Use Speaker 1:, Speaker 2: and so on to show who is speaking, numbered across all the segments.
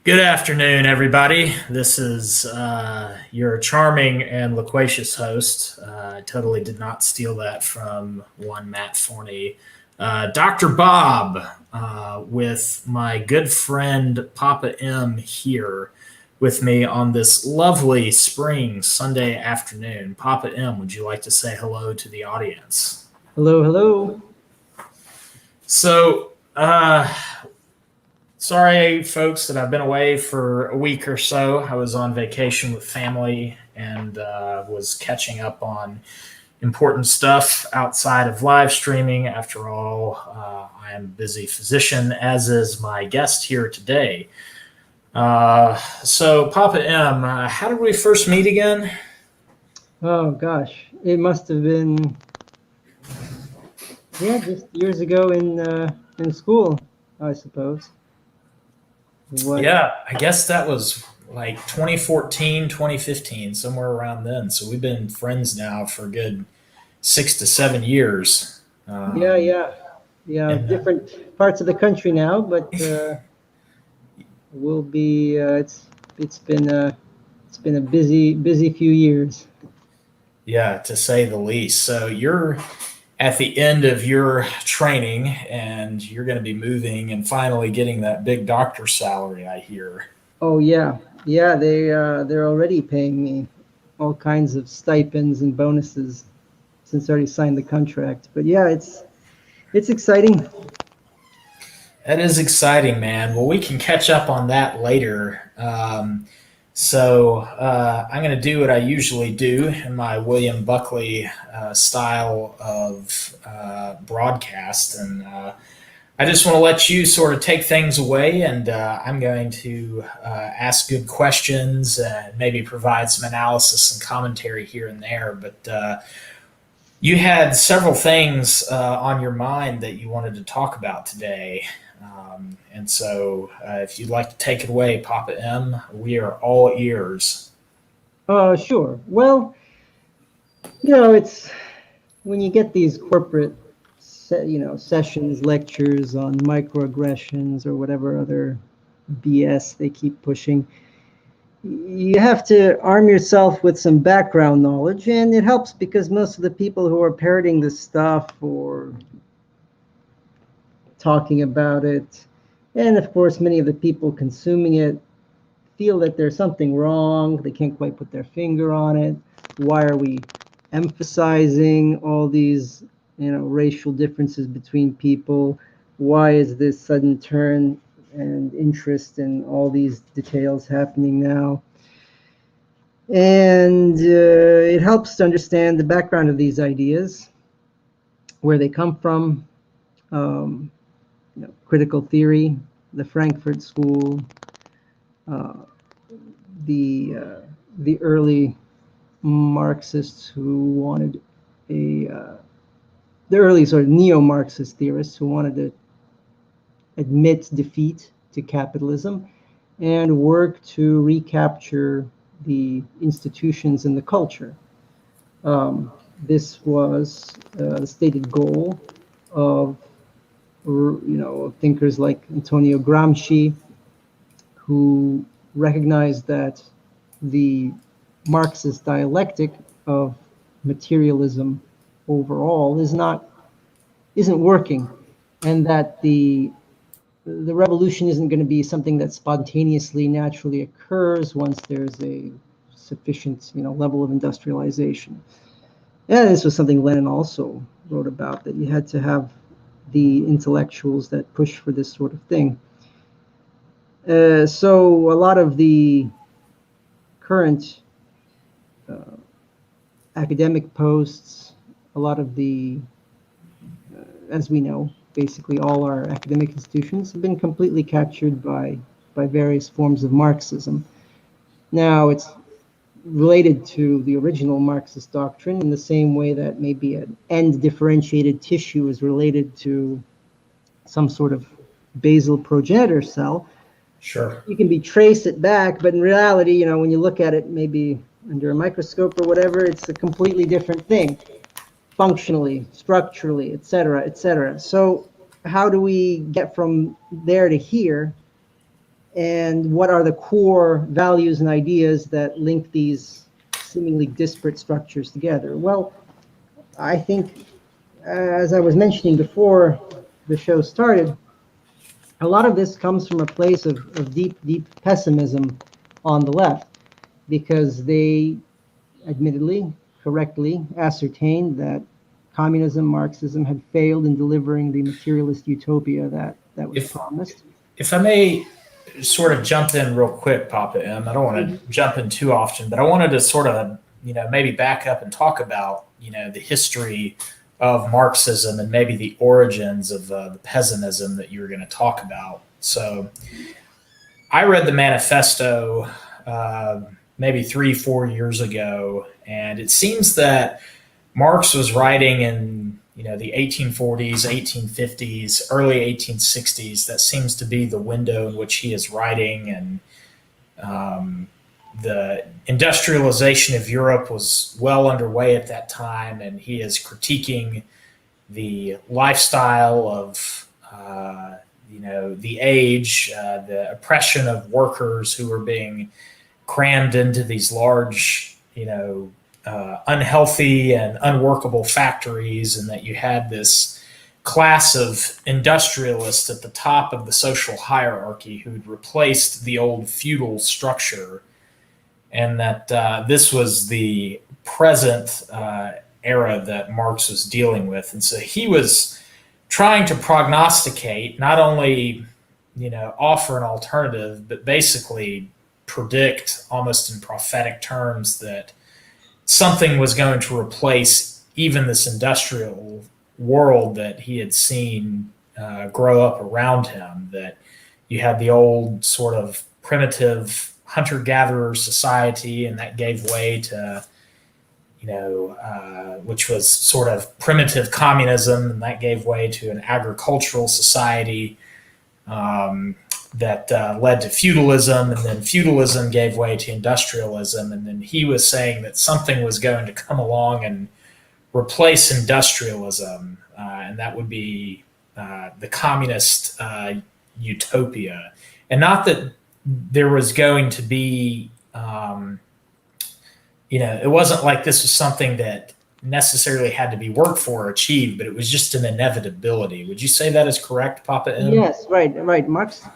Speaker 1: Good afternoon, everybody. This is your charming and loquacious host. I totally did not steal that from one Matt Forney. Dr. Bob, with my good friend Papa M here with me on this lovely spring Sunday afternoon. Papa M, would you like to say hello to the audience?
Speaker 2: Hello, hello.
Speaker 1: So, sorry, folks, that I've been away for a week or so. I was on vacation with family and was catching up on important stuff outside of live streaming. After all, I am a busy physician, as is my guest here today. So, Papa M, how did we first meet again?
Speaker 2: Oh gosh, it must have been just years ago in school, I suppose. What?
Speaker 1: Yeah, I guess that was like 2014, 2015, somewhere around then. So we've been friends now for a good 6 to 7 years.
Speaker 2: Yeah,
Speaker 1: Um,
Speaker 2: yeah, yeah.
Speaker 1: and
Speaker 2: Different parts of the country now, but we'll be. It's been a busy few years.
Speaker 1: Yeah, to say the least. So you're at the end of your training and you're going to be moving and finally getting that big doctor salary, I hear.
Speaker 2: Oh yeah, yeah. They're already paying me all kinds of stipends and bonuses since I already signed the contract. But yeah, it's exciting.
Speaker 1: That is exciting, man. Well, we can catch up on that later. So I'm going to do what I usually do in my William Buckley style of broadcast. And I just want to let you sort of take things away, and I'm going to ask good questions and maybe provide some analysis and commentary here and there. But you had several things on your mind that you wanted to talk about today. And so, if you'd like to take it away, Papa M, we are all ears.
Speaker 2: Sure. Well, it's when you get these corporate, sessions, lectures on microaggressions or whatever other BS they keep pushing. You have to arm yourself with some background knowledge, and it helps because most of the people who are parroting this stuff or talking about it, and of course, many of the people consuming it feel that there's something wrong. They can't quite put their finger on it. Why are we emphasizing all these, racial differences between people? Why is this sudden turn and interest in all these details happening now? And it helps to understand the background of these ideas, where they come from, critical theory, the Frankfurt School, uh, the early Marxists who wanted the early sort of neo-Marxist theorists who wanted to admit defeat to capitalism and work to recapture the institutions and the culture. This was the stated goal of thinkers like Antonio Gramsci, who recognized that the Marxist dialectic of materialism overall isn't working, and that the revolution isn't going to be something that spontaneously, naturally occurs once there's a sufficient level of industrialization. And this was something Lenin also wrote about, that you had to have the intellectuals that push for this sort of thing. So a lot of the current academic posts, a lot of the, as we know, basically all our academic institutions have been completely captured by various forms of Marxism. Now, it's related to the original Marxist doctrine in the same way that maybe an end-differentiated tissue is related to some sort of basal progenitor cell.
Speaker 1: Sure.
Speaker 2: You can trace it back, but in reality, when you look at it maybe under a microscope or whatever, it's a completely different thing, functionally, structurally, et cetera, et cetera. So how do we get from there to here? and what are the core values and ideas that link these seemingly disparate structures together? Well, I think, as I was mentioning before the show started, a lot of this comes from a place of deep, deep pessimism on the left, because they admittedly, correctly ascertained that communism, Marxism had failed in delivering the materialist utopia that was
Speaker 1: If
Speaker 2: promised.
Speaker 1: if I may sort of jump in real quick, Papa M. I don't want to jump in too often, but I wanted to sort of, maybe back up and talk about, the history of Marxism and maybe the origins of the pessimism that you were going to talk about. So I read the manifesto maybe 3-4 years ago, and it seems that Marx was writing in the 1840s, 1850s, early 1860s. That seems to be the window in which he is writing, and the industrialization of Europe was well underway at that time, and he is critiquing the lifestyle of the age, the oppression of workers who were being crammed into these large, unhealthy and unworkable factories, and that you had this class of industrialists at the top of the social hierarchy who'd replaced the old feudal structure, and that this was the present era that Marx was dealing with. And so he was trying to prognosticate, not only offer an alternative, but basically predict almost in prophetic terms that something was going to replace even this industrial world that he had seen grow up around him. That you had the old sort of primitive hunter-gatherer society, and that gave way to which was sort of primitive communism, and that gave way to an agricultural society that led to feudalism, and then feudalism gave way to industrialism. And then he was saying that something was going to come along and replace industrialism, and that would be the communist utopia. And not that there was going to be, it wasn't like this was something that necessarily had to be worked for or achieved, but it was just an inevitability. Would you say that is correct, Papa M?
Speaker 2: Yes, right.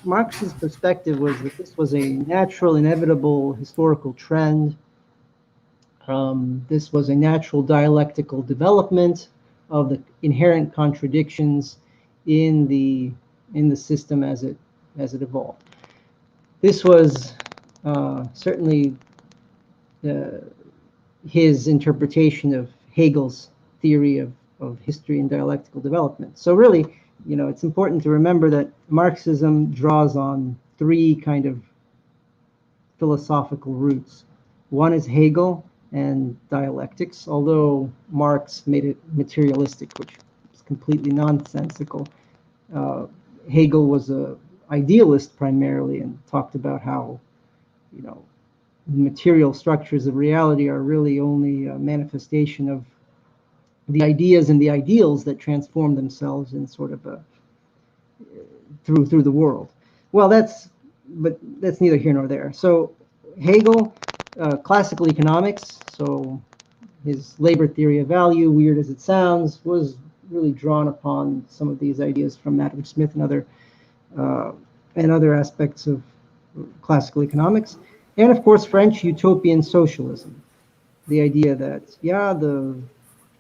Speaker 2: Marx's perspective was that this was a natural, inevitable historical trend. This was a natural dialectical development of the inherent contradictions in the system as it evolved. This was certainly his interpretation of Hegel's theory of history and dialectical development. So really, it's important to remember that Marxism draws on three kind of philosophical roots. One is Hegel and dialectics, although Marx made it materialistic, which is completely nonsensical. Hegel was an idealist primarily, and talked about how, the material structures of reality are really only a manifestation of the ideas and the ideals that transform themselves in sort of through the world. Well, that's neither here nor there. So Hegel, classical economics, so his labor theory of value, weird as it sounds, was really drawn upon some of these ideas from Adam Smith and other aspects of classical economics. And of course, French utopian socialism, the idea that, the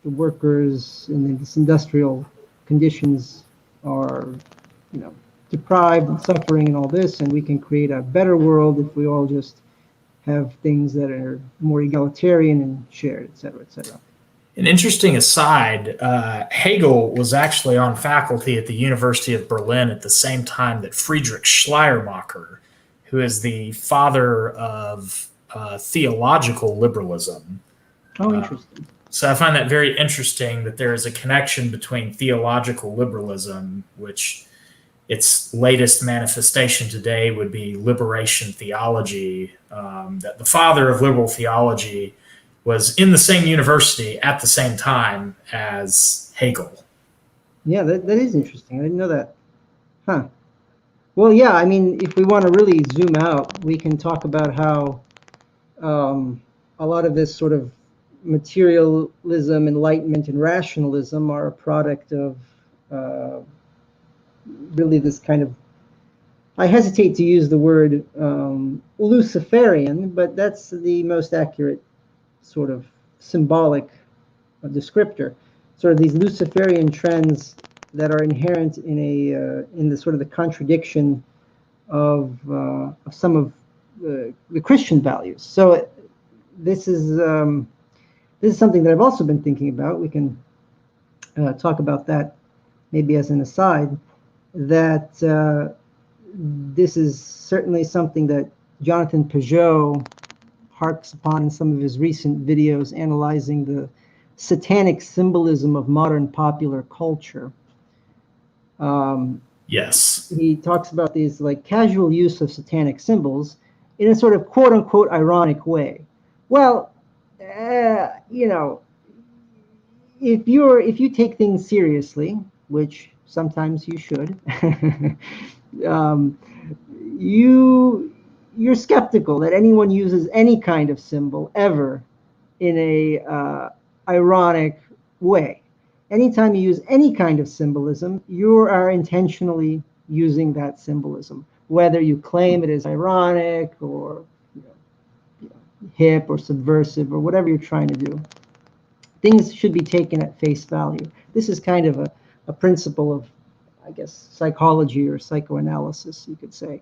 Speaker 2: workers in these industrial conditions are, deprived and suffering and all this, and we can create a better world if we all just have things that are more egalitarian and shared, et cetera, et cetera.
Speaker 1: An interesting aside, Hegel was actually on faculty at the University of Berlin at the same time that Friedrich Schleiermacher, who is the father of theological liberalism.
Speaker 2: Oh, interesting.
Speaker 1: So I find that very interesting that there is a connection between theological liberalism, which its latest manifestation today would be liberation theology, that the father of liberal theology was in the same university at the same time as Hegel.
Speaker 2: Yeah, that is interesting. I didn't know that. Huh. Well, yeah, I mean, if we want to really zoom out, we can talk about how a lot of this sort of materialism, enlightenment, and rationalism are a product of uh, really this kind of, I hesitate to use the word Luciferian, but that's the most accurate sort of symbolic descriptor. Sort of these Luciferian trends that are inherent in the sort of the contradiction of some of the Christian values. So this is something that I've also been thinking about. We can talk about that maybe as an aside. That this is certainly something that Jonathan Peugeot harks upon in some of his recent videos analyzing the satanic symbolism of modern popular culture.
Speaker 1: Yes.
Speaker 2: He talks about these like casual use of satanic symbols in a sort of quote unquote ironic way. Well, you know, if you take things seriously, which sometimes you should, um, you're skeptical that anyone uses any kind of symbol ever in a ironic way. Anytime you use any kind of symbolism, you are intentionally using that symbolism, whether you claim it is ironic or hip or subversive or whatever you're trying to do. Things should be taken at face value. This is kind of a principle of, I guess, psychology or psychoanalysis, you could say,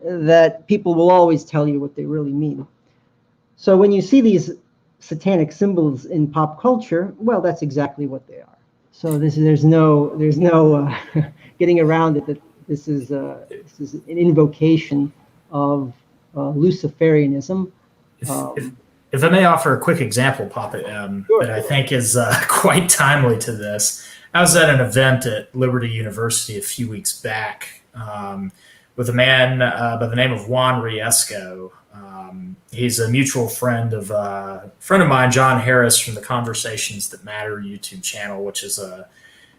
Speaker 2: that people will always tell you what they really mean. So when you see these satanic symbols in pop culture, well, that's exactly what they are. So there's no getting around it. That this is an invocation of Luciferianism.
Speaker 1: If, if I may offer a quick example, Papa, that I think is quite timely to this. I was at an event at Liberty University a few weeks back with a man by the name of Juan Riesco. He's a mutual friend of mine, John Harris, from the Conversations That Matter YouTube channel, which is a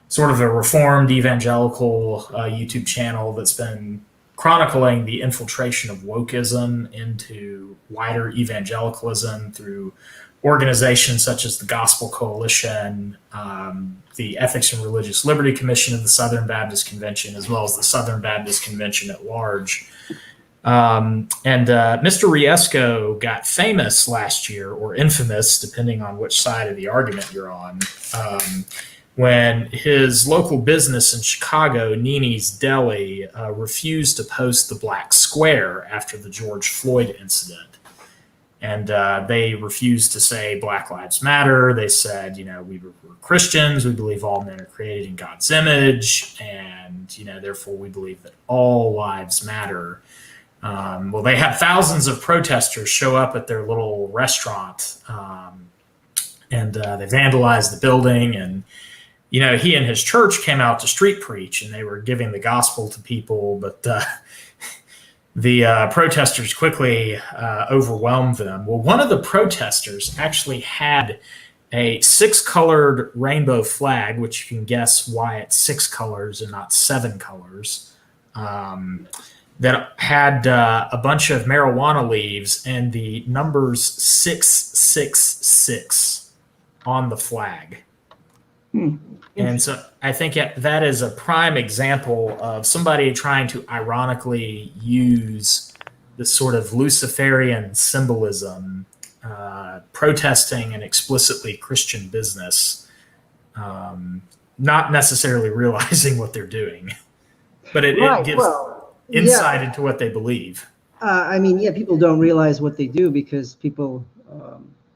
Speaker 1: sort of a reformed evangelical YouTube channel that's been chronicling the infiltration of wokeism into wider evangelicalism through organizations such as the Gospel Coalition, the Ethics and Religious Liberty Commission of the Southern Baptist Convention, as well as the Southern Baptist Convention at large. Mr. Riesco got famous last year, or infamous, depending on which side of the argument you're on, when his local business in Chicago, Nini's Deli, refused to post the black square after the George Floyd incident. And they refused to say Black Lives Matter. They said, we're Christians. We believe all men are created in God's image. And, therefore we believe that all lives matter. Well, they had thousands of protesters show up at their little restaurant, and they vandalized the building. And, he and his church came out to street preach, and they were giving the gospel to people. But the protesters quickly overwhelmed them. Well, one of the protesters actually had a 6-colored rainbow flag, which you can guess why it's 6 colors and not 7 colors. That had a bunch of marijuana leaves and the numbers 666 on the flag. And so I think that is a prime example of somebody trying to ironically use this sort of Luciferian symbolism, protesting an explicitly Christian business, not necessarily realizing what they're doing. But it gives insight into what they believe.
Speaker 2: People don't realize what they do because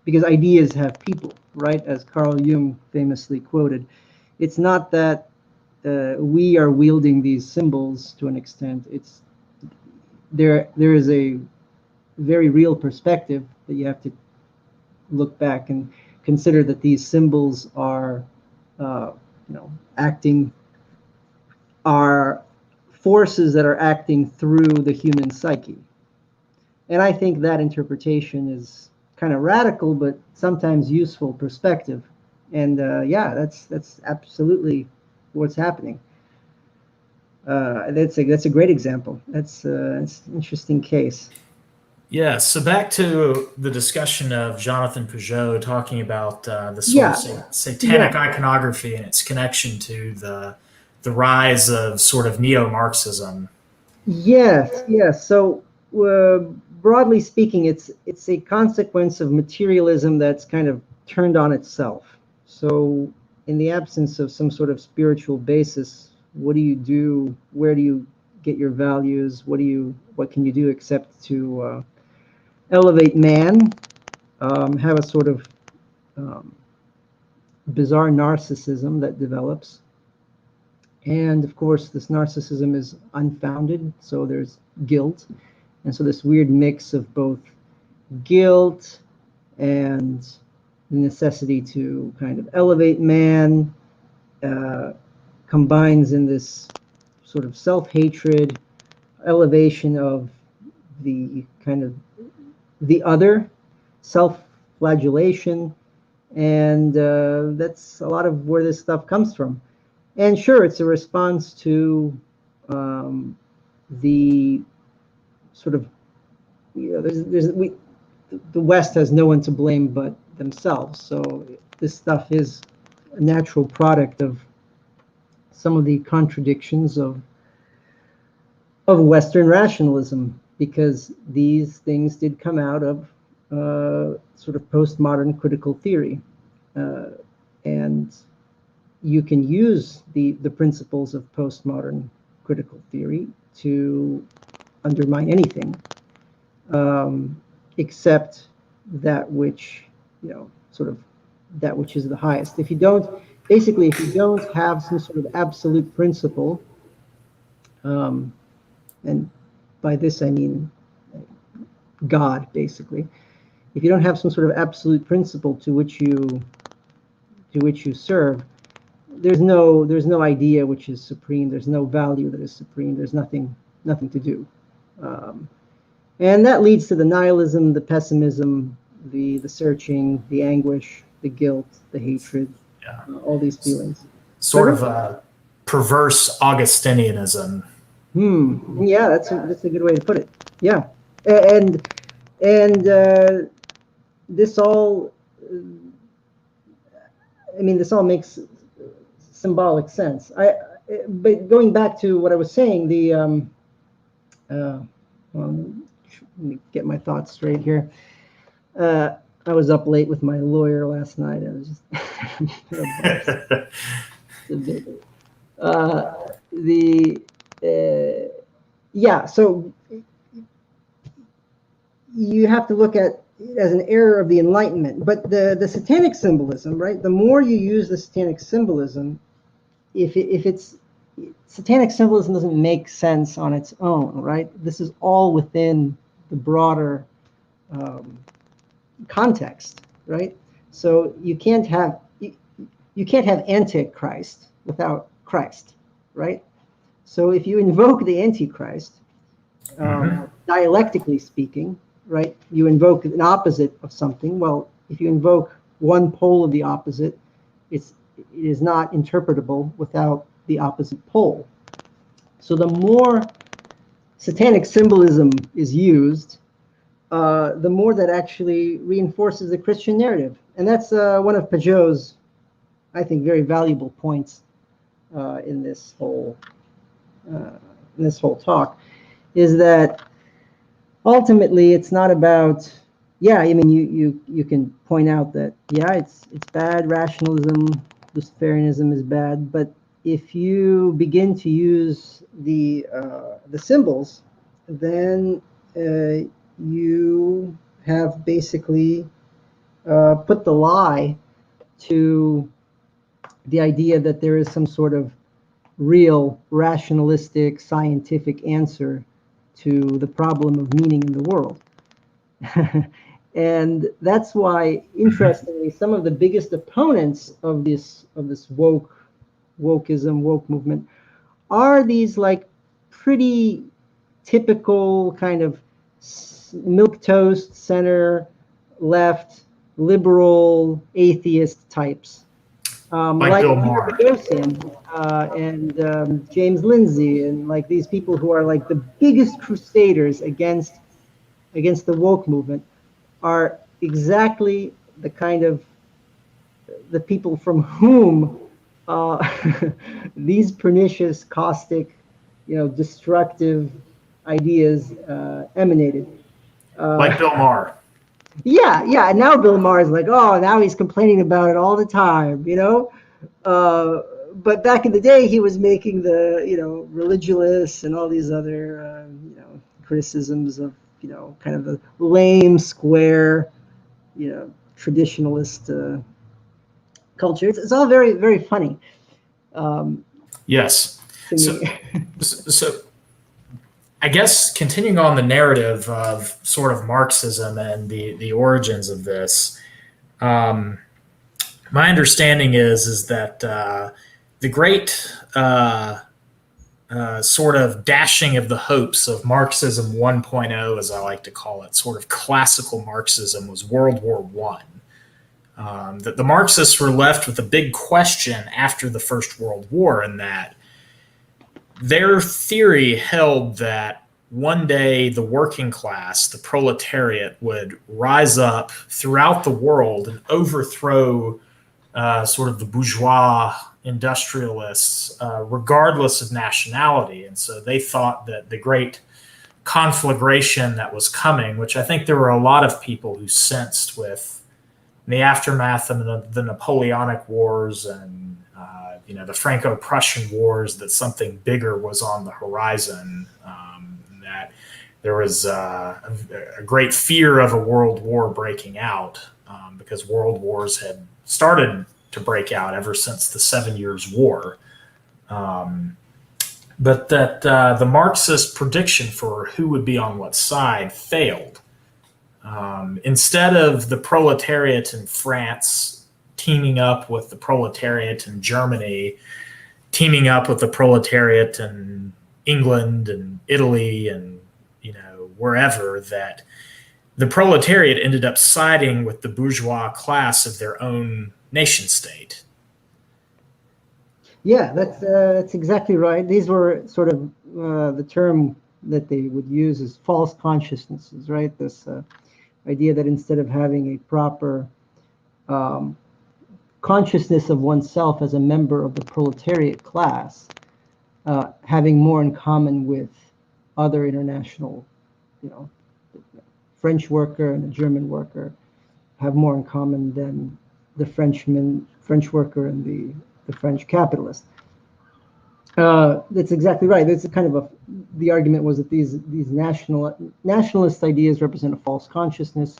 Speaker 2: because ideas have people, right? As Carl Jung famously quoted, it's not that we are wielding these symbols to an extent. It's there is a very real perspective that you have to look back and consider that these symbols are, are forces that are acting through the human psyche. And I think that interpretation is kind of radical, but sometimes useful perspective. And that's absolutely what's happening. That's a great example. That's an interesting case.
Speaker 1: Yeah, so back to the discussion of Jonathan Peugeot talking about the sort of
Speaker 2: Yeah,
Speaker 1: satanic
Speaker 2: yeah,
Speaker 1: iconography and its connection to the rise of sort of neo-Marxism.
Speaker 2: yes, yes. So uh, broadly speaking, it's a consequence of materialism that's kind of turned on itself. So in the absence of some sort of spiritual basis, what do you do? Where do you get your values? What can you do except to elevate man, have a sort of um, bizarre narcissism that develops. And of course, this narcissism is unfounded, so there's guilt. And so, this weird mix of both guilt and the necessity to kind of elevate man uh, combines in this sort of self hatred, elevation of the kind of the other, self flagellation. And that's a lot of where this stuff comes from. And sure, it's a response to um, the sort of, the West has no one to blame but themselves. So this stuff is a natural product of some of the contradictions of Western rationalism, because these things did come out of sort of postmodern critical theory. Uh, and you can use the principles of postmodern critical theory to undermine anything, except that which, sort of that which is the highest. If you don't, basically, if you don't have some sort of absolute principle, um, and by this I mean God, basically, if you don't have some sort of absolute principle to which you serve, there's no idea which is supreme. There's no value that is supreme. There's nothing to do, um, and that leads to the nihilism, the pessimism, the searching, the anguish, the guilt, the hatred,
Speaker 1: Yeah,
Speaker 2: all these feelings.
Speaker 1: sort
Speaker 2: Pardon?
Speaker 1: of a perverse Augustinianism.
Speaker 2: Yeah, that's a good way to put it. Yeah, and this all, I mean, this all makes symbolic sense. But going back to what I was saying, well, let me get my thoughts straight here. Uh, I was up late with my lawyer last night. I was just a bit. Uh, the Yeah, so you have to look at it as an error of the Enlightenment. But the satanic symbolism, right? The more you use the satanic symbolism, if it's satanic symbolism doesn't make sense on its own, right? This is all within the broader um, context, right? So you can't have Antichrist without Christ, right? So if you invoke the Antichrist,
Speaker 1: Mm-hmm.
Speaker 2: dialectically speaking, right, you invoke an opposite of something. Well, if you invoke one pole of the opposite, it is not interpretable without the opposite pole. So the more satanic symbolism is used, the more that actually reinforces the Christian narrative. And that's one of Peugeot's, I think, very valuable points in uh, this whole talk, is that ultimately it's not about, yeah, I mean, you can point out that, yeah, it's bad, rationalism, Luciferianism is bad, but if you begin to use the symbols, then you have basically put the lie to the idea that there is some sort of real, rationalistic, scientific answer to the problem of meaning in the world. And that's why, interestingly, some of the biggest opponents of this wokeism, woke movement, are these like pretty typical kind of milk toast center left liberal atheist types.
Speaker 1: Like
Speaker 2: like
Speaker 1: Bill
Speaker 2: Peter
Speaker 1: Maher.
Speaker 2: Boghossian and James Lindsay, and like these people who are like the biggest crusaders against the woke movement, are exactly the kind of the people from whom these pernicious, caustic, destructive ideas emanated.
Speaker 1: Like Bill Maher.
Speaker 2: Yeah, yeah. And now Bill Maher is like, oh, now he's complaining about it all the time, But back in the day, he was making the, religious and all these other, criticisms of, kind of the lame, square, traditionalist culture. It's all very, very funny
Speaker 1: Yes.
Speaker 2: to
Speaker 1: So,
Speaker 2: me.
Speaker 1: so I guess continuing on the narrative of sort of Marxism and the origins of this, um, my understanding is that the great sort of dashing of the hopes of Marxism 1.0, as I like to call it, sort of classical Marxism, was World War One. That the Marxists were left with a big question after the First World War, in that their theory held that one day the working class, the proletariat, would rise up throughout the world and overthrow sort of the bourgeois industrialists, regardless of nationality. And so they thought that the great conflagration that was coming, which I think there were a lot of people who sensed with the aftermath of the Napoleonic Wars and the Franco-Prussian Wars, that something bigger was on the horizon. That there was a great fear of a world war breaking out, because world wars had started to break out ever since the 7 Years' War. But that the Marxist prediction for who would be on what side failed. Instead of the proletariat in France teaming up with the proletariat in Germany, teaming up with the proletariat in England and Italy and wherever, that the proletariat ended up siding with the bourgeois class of their own nation state.
Speaker 2: Yeah, that's exactly right. These were sort of the term that they would use is false consciousnesses, right? This idea that instead of having a proper um, consciousness of oneself as a member of the proletariat class, having more in common with other international, French worker and a German worker have more in common than the French worker and the French capitalist. That's exactly right. That's kind of the argument was that these nationalist ideas represent a false consciousness.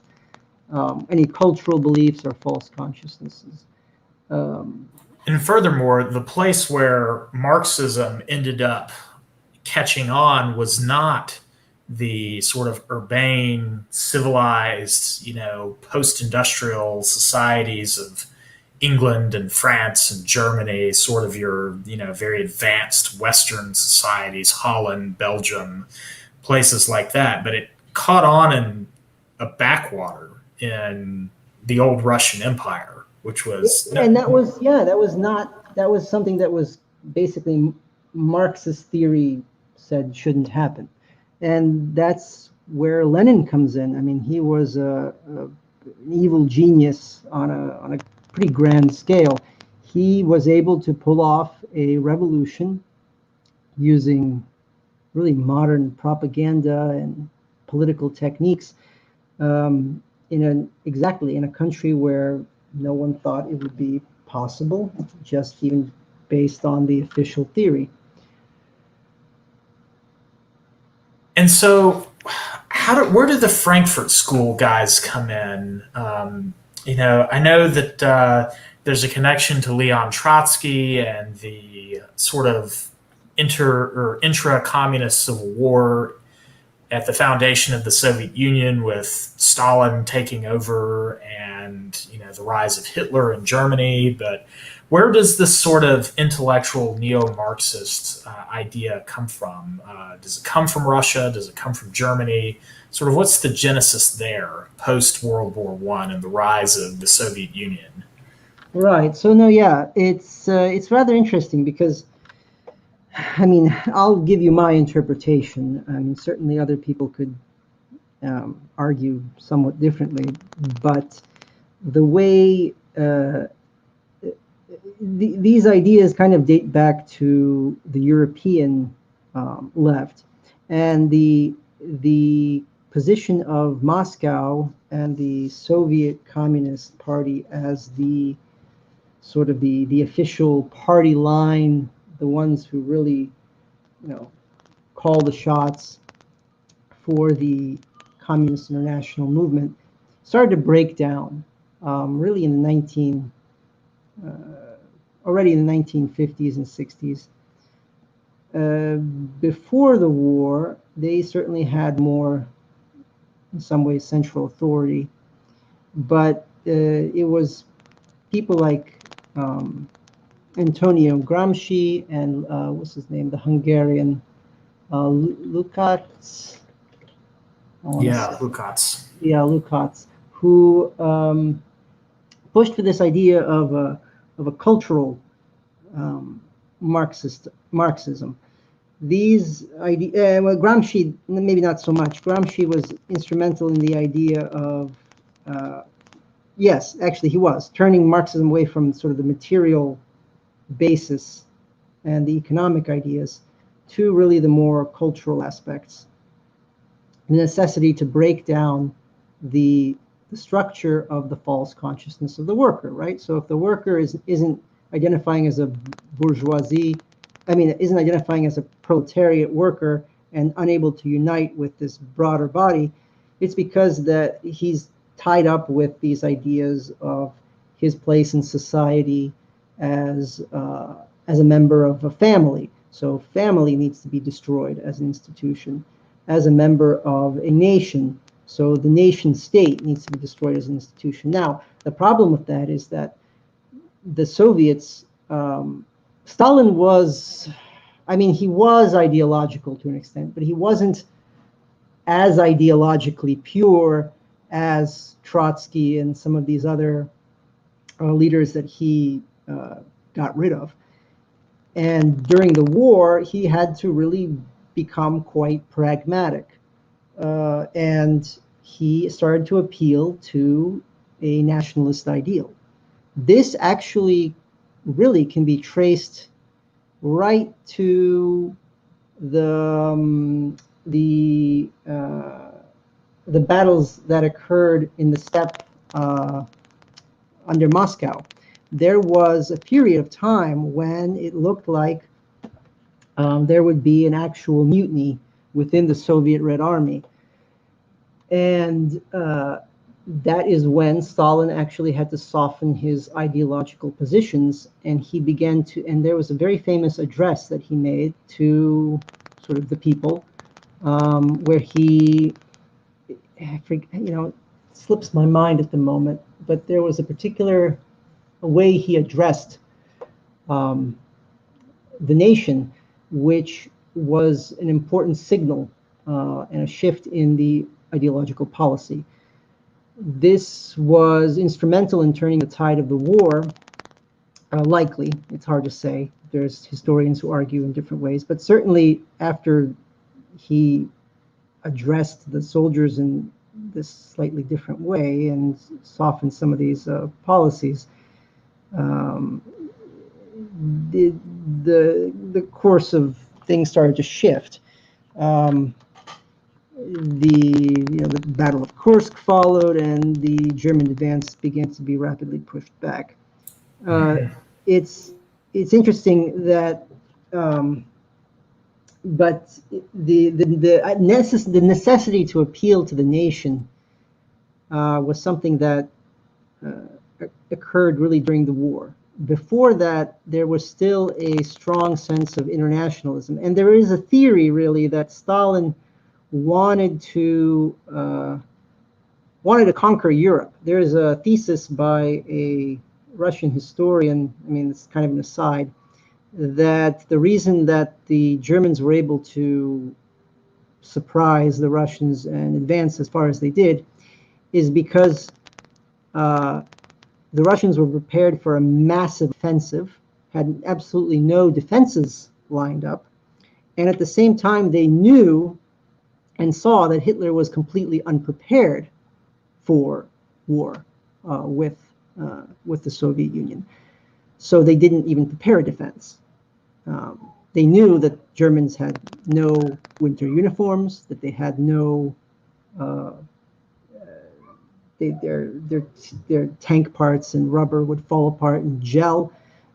Speaker 2: Any cultural beliefs are false consciousnesses.
Speaker 1: And furthermore, the place where Marxism ended up catching on was not the sort of urbane, civilized, post-industrial societies of England and France and Germany, sort of your, very advanced Western societies, Holland, Belgium, places like that. But it caught on in a backwater in the old Russian Empire, which was
Speaker 2: And that was that was something that was basically Marxist theory said shouldn't happen, and that's where Lenin comes in. I mean, he was an evil genius on a pretty grand scale. He was able to pull off a revolution using really modern propaganda and political techniques in a country where no one thought it would be possible, just even based on the official theory.
Speaker 1: And so, where did the Frankfurt School guys come in? I know that there's a connection to Leon Trotsky and the sort of intra-communist civil war at the foundation of the Soviet Union, with Stalin taking over and the rise of Hitler in Germany. But where does this sort of intellectual neo-Marxist idea come from? Does it come from Russia? Does it come from Germany? Sort of what's the genesis there post World War I and the rise of the Soviet Union?
Speaker 2: Right. So no, yeah, it's rather interesting because, I mean, I'll give you my interpretation. I mean, certainly other people could argue somewhat differently, but the way these ideas kind of date back to the European left, and the position of Moscow and the Soviet Communist Party as the sort of the official party line, the ones who really, call the shots for the Communist International movement, started to break down really in the already in the 1950s and 60s. Before the war, they certainly had more, in some ways, central authority, but it was people like Antonio Gramsci and what's his name, the Hungarian Lukács.
Speaker 1: Yeah, Lukács.
Speaker 2: Yeah, Lukács, who pushed for this idea of a cultural Marxism. These well, Gramsci maybe not so much. Gramsci was instrumental in the idea of yes, actually he was turning Marxism away from sort of the material basis and the economic ideas to really the more cultural aspects. The necessity to break down the structure of the false consciousness of the worker, right? So if the worker isn't identifying as a bourgeoisie, isn't identifying as a proletariat worker and unable to unite with this broader body, it's because that he's tied up with these ideas of his place in society as a member of a family. So family needs to be destroyed as an institution, as a member of a nation. So the nation state needs to be destroyed as an institution. Now, the problem with that is that the Soviets, Stalin was, he was ideological to an extent, but he wasn't as ideologically pure as Trotsky and some of these other leaders that he got rid of. And during the war, he had to really become quite pragmatic. And he started to appeal to a nationalist ideal. This actually really can be traced right to the battles that occurred in the steppe under Moscow. There was a period of time when it looked like there would be an actual mutiny within the Soviet Red Army. And that is when Stalin actually had to soften his ideological positions, and he began to, and there was a very famous address that he made to sort of the people, where he, it slips my mind at the moment, but there was a particular way he addressed the nation, which was an important signal and a shift in the ideological policy. This was instrumental in turning the tide of the war. Likely, it's hard to say. There's historians who argue in different ways, but certainly after he addressed the soldiers in this slightly different way and softened some of these policies, the course of things started to shift. The Battle of Kursk followed, and the German advance began to be rapidly pushed back. It's interesting that, but the necessity to appeal to the nation was something that occurred really during the war. Before that, there was still a strong sense of internationalism, and there is a theory really that Stalin wanted to conquer Europe. There is a thesis by a Russian historian, it's kind of an aside, that the reason that the Germans were able to surprise the Russians and advance as far as they did is because the Russians were prepared for a massive offensive, had absolutely no defenses lined up, and at the same time they knew and saw that Hitler was completely unprepared for war with the Soviet Union. So they didn't even prepare a defense. They knew that Germans had no winter uniforms, that they had no their tank parts and rubber would fall apart and gel.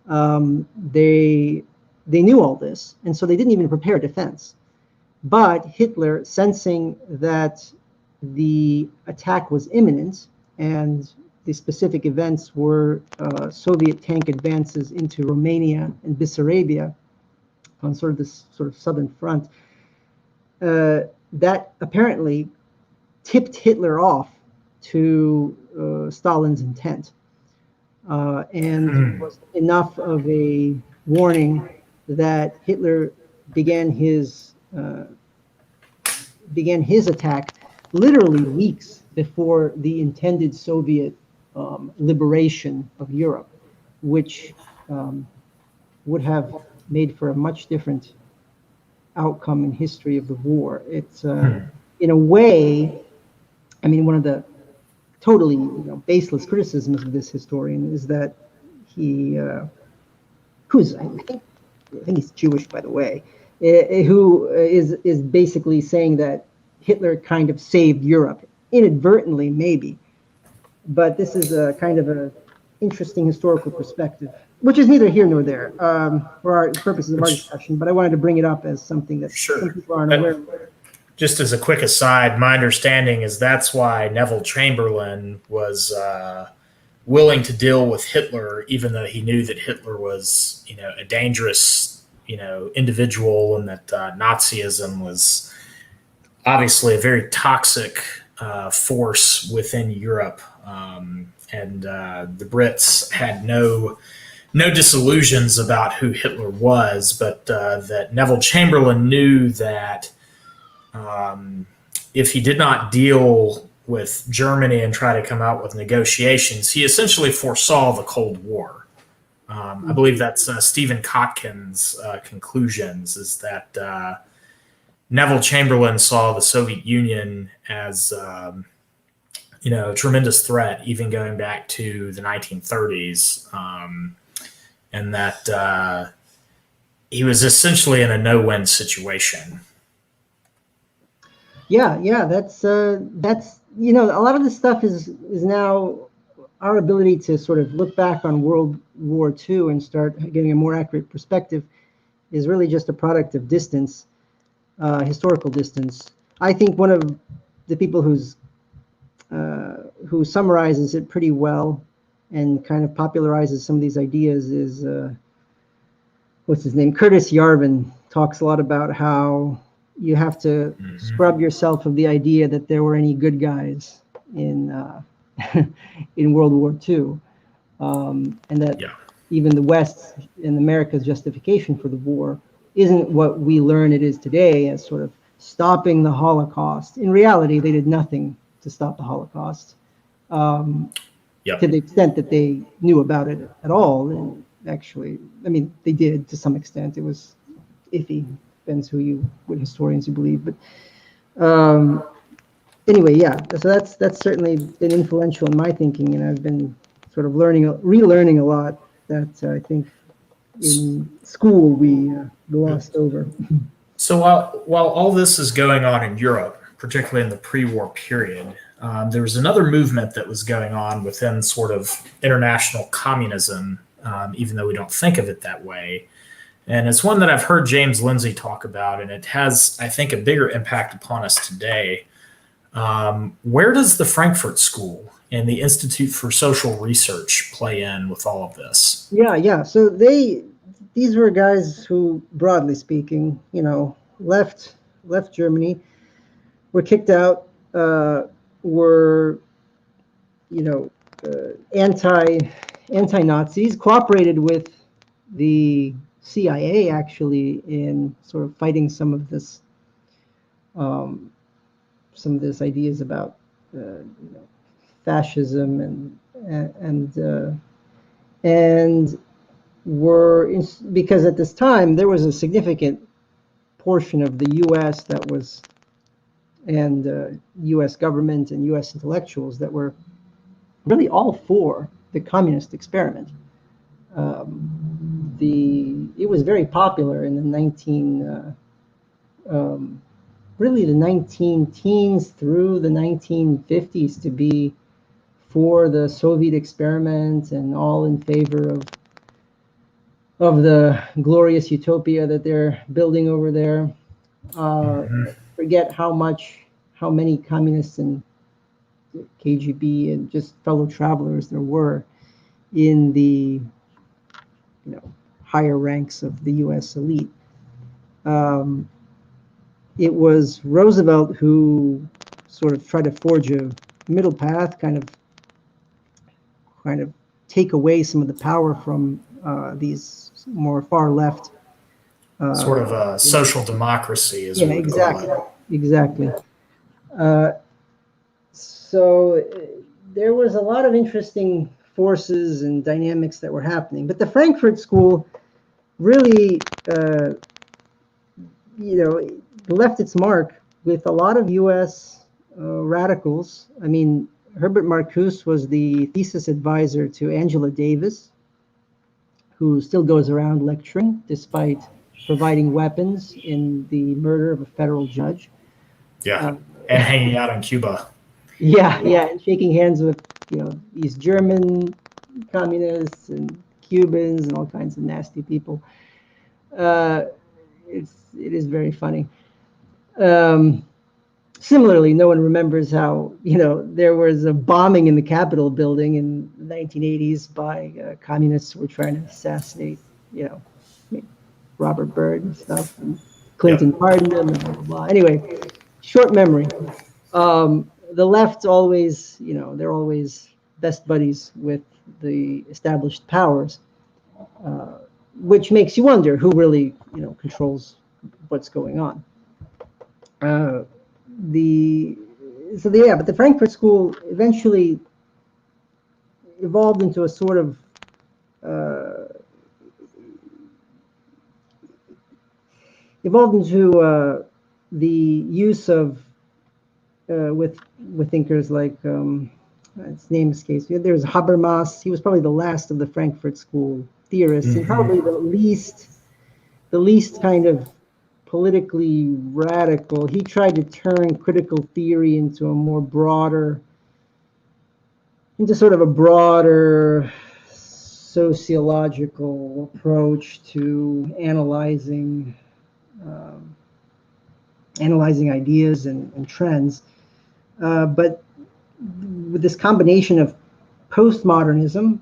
Speaker 2: They knew all this, and so they didn't even prepare defense. But Hitler, sensing that the attack was imminent, and the specific events were Soviet tank advances into Romania and Bessarabia on sort of this sort of southern front, that apparently tipped Hitler off to Stalin's intent, and was enough of a warning that Hitler began his attack literally weeks before the intended Soviet liberation of Europe, which would have made for a much different outcome in history of the war. It's in a way, I mean, one of the totally baseless criticisms of this historian is that he, who's I think he's Jewish, by the way, who is basically saying that Hitler kind of saved Europe inadvertently, maybe. But this is a kind of an interesting historical perspective, which is neither here nor there for our purposes of our discussion. But I wanted to bring it up as something that some people aren't aware of.
Speaker 1: Just as a quick aside, my understanding is that's why Neville Chamberlain was willing to deal with Hitler, even though he knew that Hitler was, a dangerous, individual, and that Nazism was obviously a very toxic force within Europe, and the Brits had no disillusions about who Hitler was, but that Neville Chamberlain knew that if he did not deal with Germany and try to come out with negotiations, he essentially foresaw the Cold War. I believe that's Stephen Kotkin's conclusions, is that Neville Chamberlain saw the Soviet Union as a tremendous threat, even going back to the 1930s, and that he was essentially in a no-win situation.
Speaker 2: Yeah, that's a lot of this stuff is now our ability to sort of look back on World War II and start getting a more accurate perspective is really just a product of distance, historical distance. I think one of the people who summarizes it pretty well and kind of popularizes some of these ideas is what's his name? Curtis Yarvin talks a lot about how you have to scrub yourself of the idea that there were any good guys in in World War II, and that even the West and America's justification for the war isn't what we learn it is today as sort of stopping the Holocaust. In reality, they did nothing to stop the Holocaust, to the extent that they knew about it at all. And actually, I mean, they did to some extent. It was iffy. Depends what historians you believe, but anyway, yeah. So that's certainly been influential in my thinking, and I've been sort of relearning a lot that I think in school we glossed over.
Speaker 1: So while all this is going on in Europe, particularly in the pre-war period, there was another movement that was going on within sort of international communism, even though we don't think of it that way. And it's one that I've heard James Lindsay talk about, and it has, I think, a bigger impact upon us today. Where does the Frankfurt School and the Institute for Social Research play in with all of this?
Speaker 2: Yeah. So these were guys who, broadly speaking, left Germany, were kicked out, were anti-Nazis, cooperated with the CIA actually in sort of fighting some of this ideas about fascism and were because at this time there was a significant portion of the U.S. that was, and U.S. government and U.S. intellectuals that were really all for the communist experiment. It was very popular in the really the 19 teens through the 1950s to be for the Soviet experiment and all in favor of the glorious utopia that they're building over there. Forget how many communists and KGB and just fellow travelers there were in the higher ranks of the U.S. elite. It was Roosevelt who sort of tried to forge a middle path, kind of take away some of the power from these more far left.
Speaker 1: Sort of a social democracy, as we would call it.
Speaker 2: Exactly. So there was a lot of interesting forces and dynamics that were happening. But the Frankfurt School really, left its mark with a lot of U.S. radicals. I mean, Herbert Marcuse was the thesis advisor to Angela Davis, who still goes around lecturing despite providing weapons in the murder of a federal judge.
Speaker 1: Yeah, and hanging out in Cuba.
Speaker 2: Yeah, and shaking hands with these German communists and Cubans and all kinds of nasty people. It is very funny. Similarly, no one remembers how there was a bombing in the Capitol building in the 1980s by communists who were trying to assassinate Robert Byrd and stuff, and Clinton pardoned them and blah blah blah. Anyway, short memory. The left always, they're always best buddies with the established powers, which makes you wonder who really, controls what's going on. But the Frankfurt School eventually evolved into a sort of the use of with thinkers like his name escapes me. There's Habermas. He was probably the last of the Frankfurt School theorists, and probably the least kind of politically radical. He tried to turn critical theory into sort of a broader sociological approach to analyzing ideas and trends. But with this combination of postmodernism,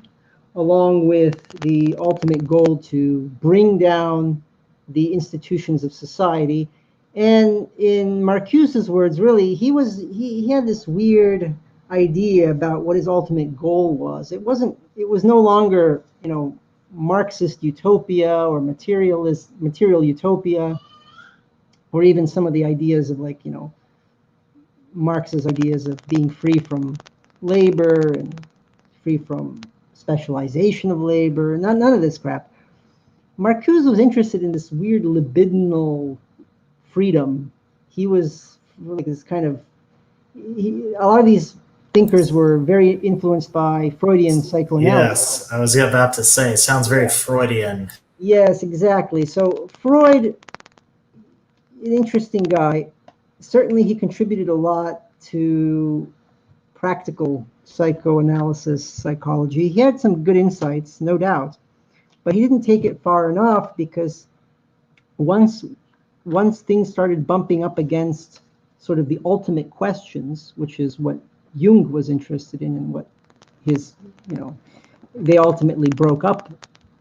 Speaker 2: along with the ultimate goal to bring down the institutions of society, and in Marcuse's words, really, he had this weird idea about what his ultimate goal was. It was no longer Marxist utopia or material utopia, or even some of the ideas of Marx's ideas of being free from labor and free from specialization of labor. None of this crap. Marcuse was interested in this weird libidinal freedom. He was like this kind of. A lot of these thinkers were very influenced by Freudian psychoanalysis.
Speaker 1: Yes, I was about to say, it sounds very Freudian.
Speaker 2: Yes, exactly. So Freud, an interesting guy. Certainly he contributed a lot to practical psychoanalysis, psychology. He had some good insights, no doubt, but he didn't take it far enough, because once things started bumping up against sort of the ultimate questions, which is what Jung was interested in and what his, they ultimately broke up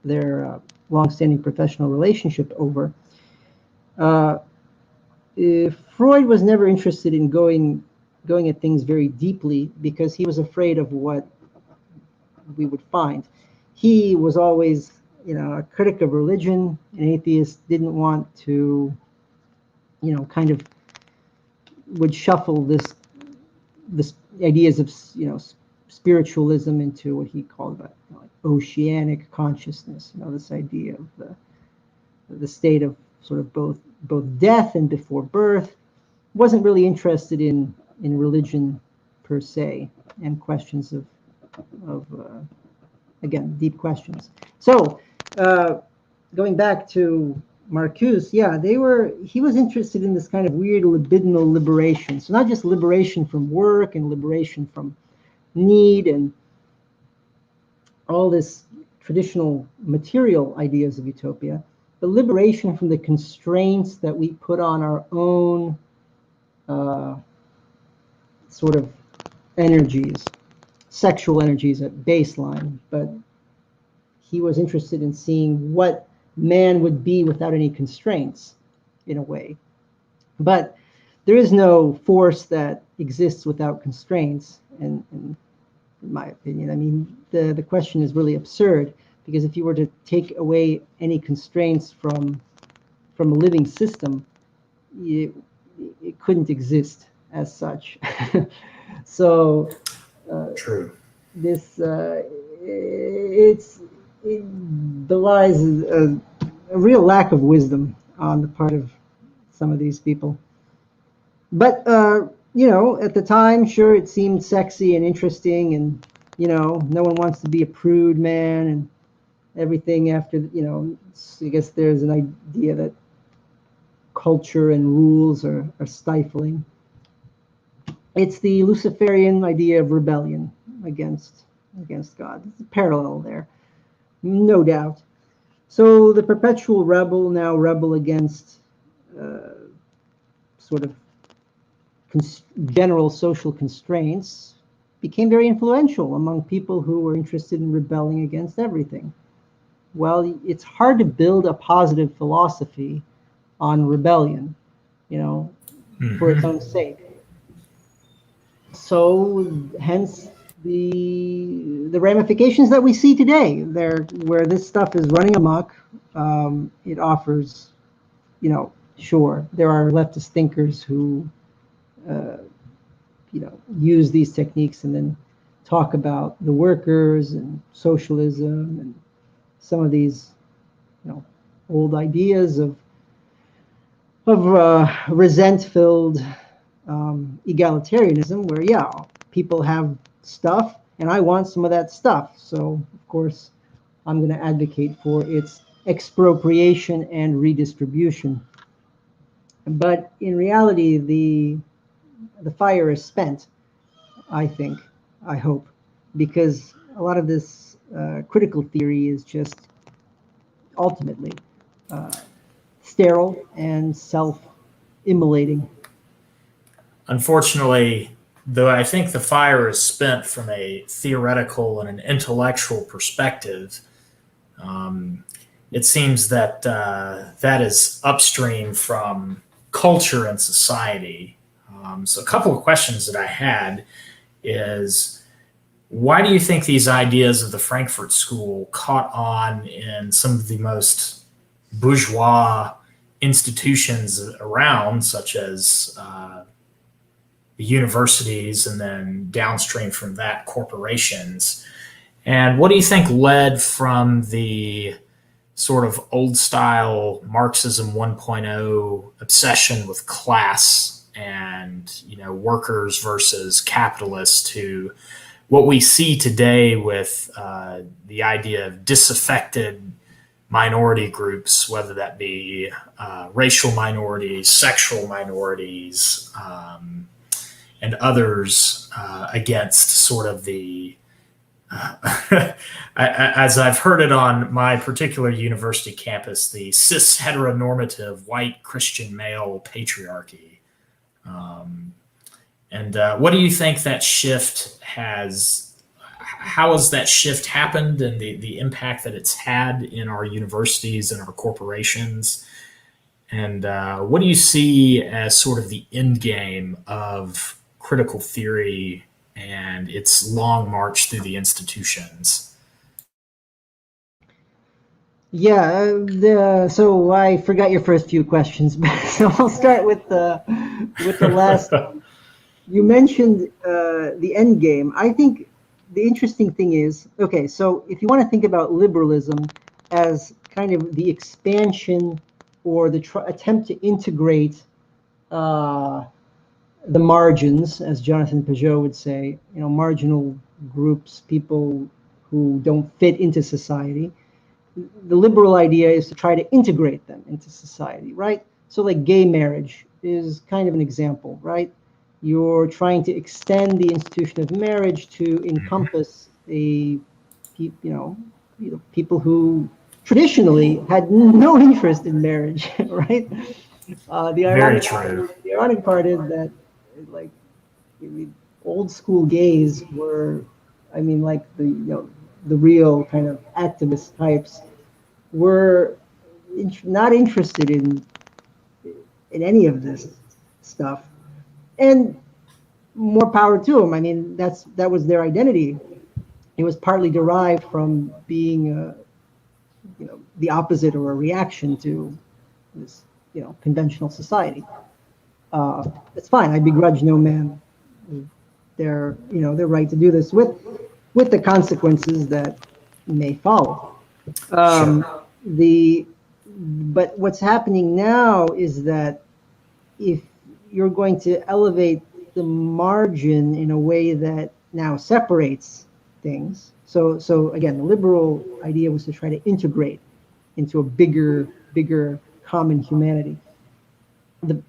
Speaker 2: their long-standing professional relationship over. Freud was never interested in going at things very deeply, because he was afraid of what we would find. He was always, a critic of religion. An atheist didn't want to, kind of would shuffle this ideas of, spiritualism into what he called like oceanic consciousness. This idea of the state of sort of both death and before birth. Wasn't really interested in religion per se and questions of again, deep questions. So going back to Marcuse, yeah, he was interested in this kind of weird libidinal liberation. So not just liberation from work and liberation from need and all this traditional material ideas of utopia, but liberation from the constraints that we put on our own sort of energies, sexual energies at baseline. But he was interested in seeing what man would be without any constraints, in a way. But there is no force that exists without constraints, and in my opinion. I mean, the question is really absurd, because if you were to take away any constraints from a living system, it couldn't exist as such. So
Speaker 1: True.
Speaker 2: this it belies a real lack of wisdom on the part of some of these people. But at the time, sure, it seemed sexy and interesting, and no one wants to be a prude man and everything. After I guess there's an idea that culture and rules are stifling. It's the Luciferian idea of rebellion against God. There's a parallel there, no doubt. So the perpetual rebel, now rebel against sort of general social constraints, became very influential among people who were interested in rebelling against everything. Well, it's hard to build a positive philosophy on rebellion, for its own sake. So hence the ramifications that we see today, where this stuff is running amok. It offers, sure, there are leftist thinkers who use these techniques and then talk about the workers and socialism and some of these old ideas of resent-filled egalitarianism, where people have stuff and I want some of that stuff, so of course I'm going to advocate for its expropriation and redistribution. But in reality, the fire is spent, I think, I hope, because a lot of this critical theory is just ultimately sterile and self-immolating.
Speaker 1: Unfortunately, though I think the fire is spent from a theoretical and an intellectual perspective, it seems that that is upstream from culture and society. So a couple of questions that I had is, why do you think these ideas of the Frankfurt School caught on in some of the most bourgeois institutions around, such as the universities, and then downstream from that, corporations? And what do you think led from the sort of old style Marxism 1.0 obsession with class and workers versus capitalists to what we see today with the idea of disaffected minority groups, whether that be racial minorities, sexual minorities, and others, against sort of the as I've heard it on my particular university campus, the cis heteronormative white Christian male patriarchy. And what do you think that shift has? How has that shift happened, and the impact that it's had in our universities and our corporations? And what do you see as sort of the end game of critical theory and its long march through the institutions?
Speaker 2: Yeah, so I forgot your first few questions, so I'll start with the last one. You mentioned the end game. I think the interesting thing is, okay, so if you want to think about liberalism as kind of the expansion or the attempt to integrate the margins, as Jonathan Peugeot would say, marginal groups, people who don't fit into society. The liberal idea is to try to integrate them into society, right? So like gay marriage is kind of an example, right? You're trying to extend the institution of marriage to encompass people who traditionally had no interest in marriage, right? The
Speaker 1: Very
Speaker 2: ironic
Speaker 1: true.
Speaker 2: the ironic part is that, like, old school gays were, I mean, like the real kind of activist types were not interested in any of this stuff, and more power to them. I mean, that was their identity. It was partly derived from being the opposite or a reaction to this conventional society. It's fine. I begrudge no man their right to do this with the consequences that may follow. Um,
Speaker 1: Sure.
Speaker 2: the but what's happening now is that if you're going to elevate the margin in a way that now separates things, so again, the liberal idea was to try to integrate into a bigger common humanity. The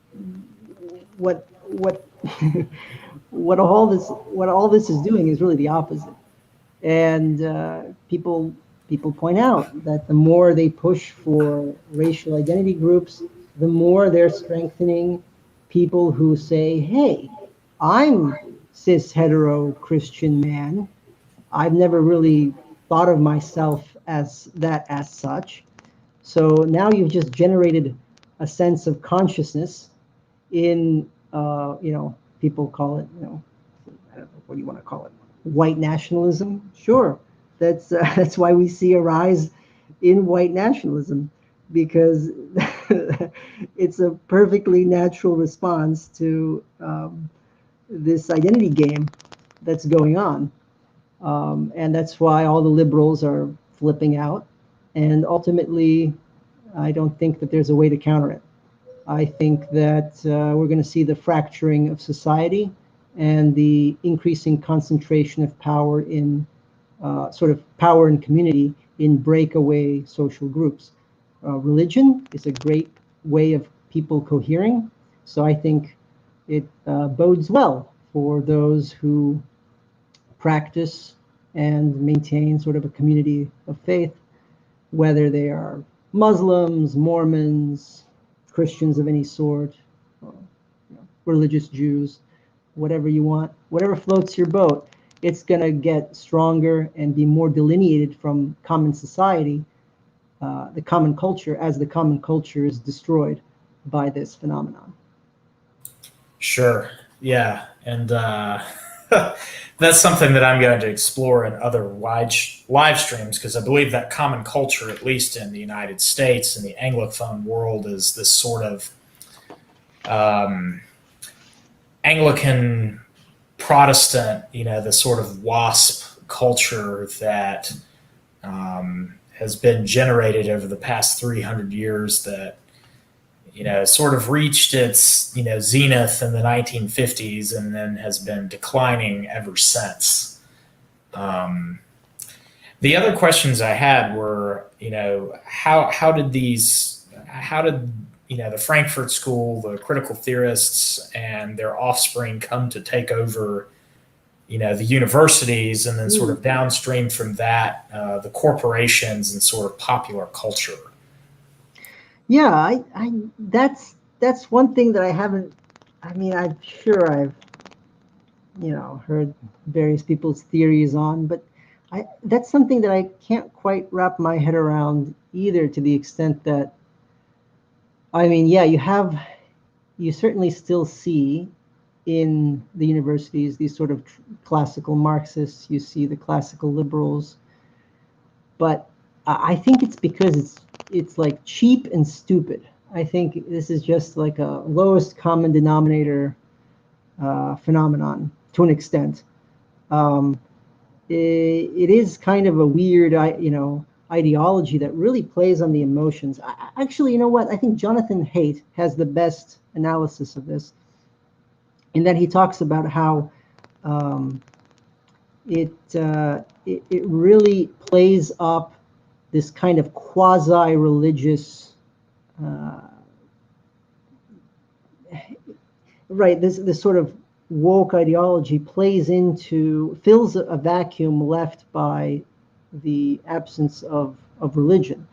Speaker 2: what what all this is doing is really the opposite. And people point out that the more they push for racial identity groups, the more they're strengthening people who say, "Hey, I'm cis hetero Christian man. I've never really thought of myself as that as such." So now you've just generated a sense of consciousness in people call it, I don't know, what do you want to call it, white nationalism. Sure, that's that's why we see a rise in white nationalism, because it's a perfectly natural response to this identity game that's going on, and that's why all the liberals are flipping out, and ultimately I don't think that there's a way to counter it. I think that we're going to see the fracturing of society and the increasing concentration of power in sort of power and community in breakaway social groups. Religion is a great way of people cohering, so I think it bodes well for those who practice and maintain sort of a community of faith, whether they are Muslims, Mormons, Christians of any sort, or, religious Jews, whatever you want, whatever floats your boat. It's going to get stronger and be more delineated from common society, the common culture, as the common culture is destroyed by this phenomenon.
Speaker 1: Sure. Yeah. And that's something that I'm going to explore in other live streams, because I believe that common culture, at least in the United States and the Anglophone world, is this sort of Anglican Protestant, the sort of WASP culture that has been generated over the past 300 years that sort of reached its, zenith in the 1950s and then has been declining ever since. The other questions I had were, how did the Frankfurt School, the critical theorists, and their offspring come to take over, the universities, and then sort of downstream from that, the corporations and sort of popular culture.
Speaker 2: Yeah, that's one thing that I haven't. I mean, I'm sure I've heard various people's theories on, but that's something that I can't quite wrap my head around either, to the extent that, I mean, yeah, you certainly still see in the universities these sort of classical Marxists, you see the classical liberals, but I think it's because it's like cheap and stupid. I think this is just like a lowest common denominator phenomenon to an extent. it is kind of a weird, ideology that really plays on the emotions. Actually, you know what? I think Jonathan Haidt has the best analysis of this, in that he talks about how it really plays up this kind of quasi-religious, right? This sort of woke ideology fills a vacuum left by the absence of religion,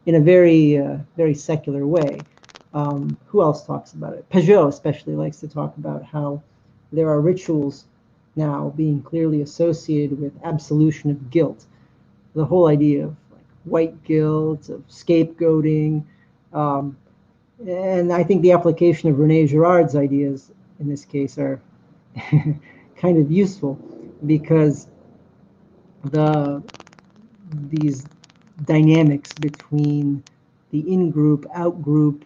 Speaker 2: in a very secular way. Who else talks about it? Peugeot especially likes to talk about how there are rituals now being clearly associated with absolution of guilt. The whole idea of like white guilt, of scapegoating, and I think the application of Rene Girard's ideas in this case are kind of useful, because these dynamics between the in-group, out-group,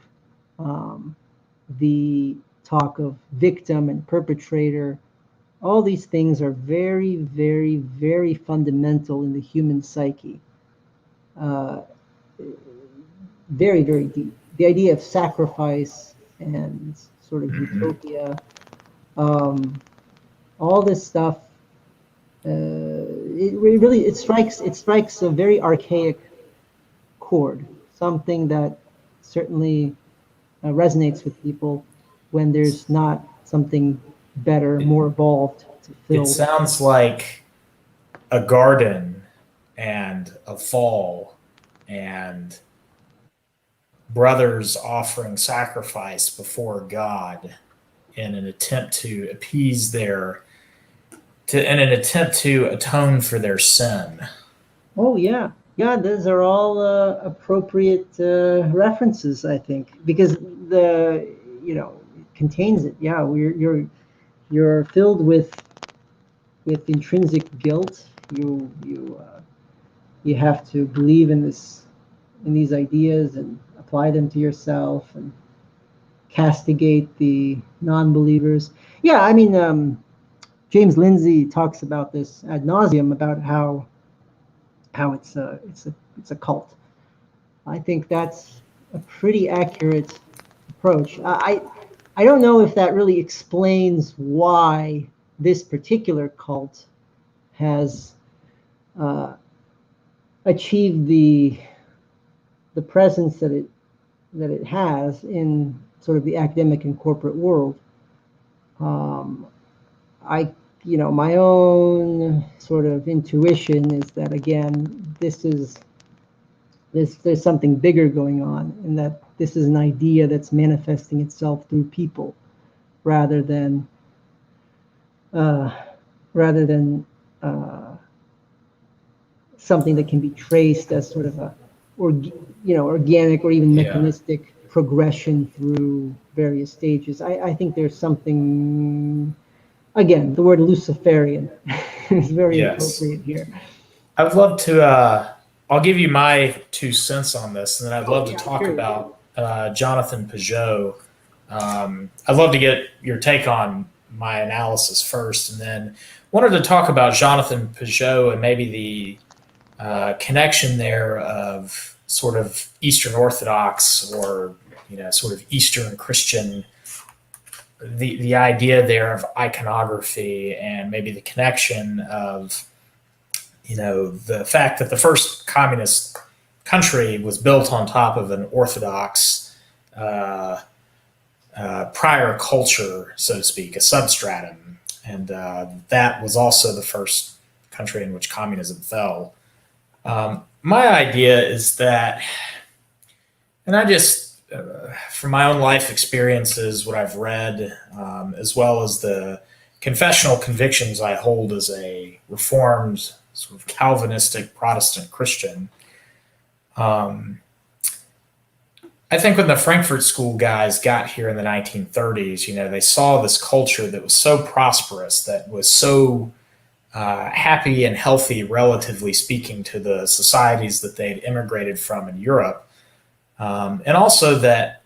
Speaker 2: the talk of victim and perpetrator, all these things are very, very, very fundamental in the human psyche. Very, very deep. The idea of sacrifice and sort of utopia, all this stuff, it strikes a very archaic chord, something that certainly resonates with people when there's not something better, more evolved to fill.
Speaker 1: It sounds like a garden and a fall and brothers offering sacrifice before God in an attempt to appease in an attempt to atone for their sin.
Speaker 2: Oh yeah, those are all appropriate references, I think, because it contains it. Yeah, you're filled with intrinsic guilt. You have to believe in these ideas and apply them to yourself and castigate the non-believers. Yeah, I mean, James Lindsay talks about this ad nauseum, about how it's a cult. I think that's a pretty accurate approach. I don't know if that really explains why this particular cult has achieved the presence that it has in sort of the academic and corporate world. My own sort of intuition is that, again, there's something bigger going on, and that this is an idea that's manifesting itself through people rather than something that can be traced as sort of organic or even mechanistic progression through various stages. I think there's something, again, the word Luciferian is very appropriate here.
Speaker 1: I would love to, I'll give you my 2 cents on this, and then I'd love to talk about Jonathan Peugeot. I'd love to get your take on my analysis first, and then wanted to talk about Jonathan Peugeot and maybe the connection there of sort of Eastern Orthodox or sort of Eastern Christian, the idea there of iconography, and maybe the connection of the fact that the first communist country was built on top of an Orthodox prior culture, so to speak, a substratum, and that was also the first country in which communism fell. My idea is that, and I just, from my own life experiences, what I've read, as well as the confessional convictions I hold as a Reformed, sort of Calvinistic Protestant Christian, I think when the Frankfurt School guys got here in the 1930s, they saw this culture that was so prosperous, that was so happy and healthy, relatively speaking, to the societies that they'd immigrated from in Europe. And also that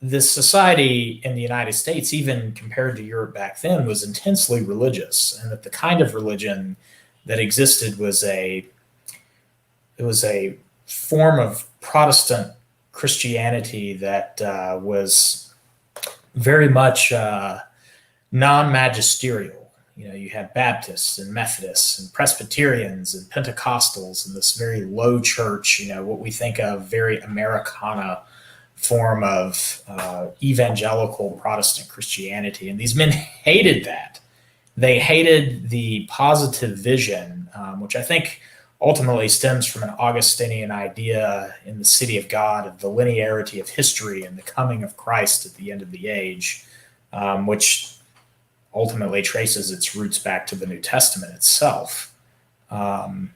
Speaker 1: this society in the United States, even compared to Europe back then, was intensely religious, and that the kind of religion that existed was a form of Protestant Christianity that was very much non-magisterial. You had Baptists and Methodists and Presbyterians and Pentecostals and this very low church, what we think of very Americana form of evangelical Protestant Christianity. And these men hated that. They hated the positive vision, which I think ultimately stems from an Augustinian idea in the City of God of the linearity of history and the coming of Christ at the end of the age, which ultimately traces its roots back to the New Testament itself. And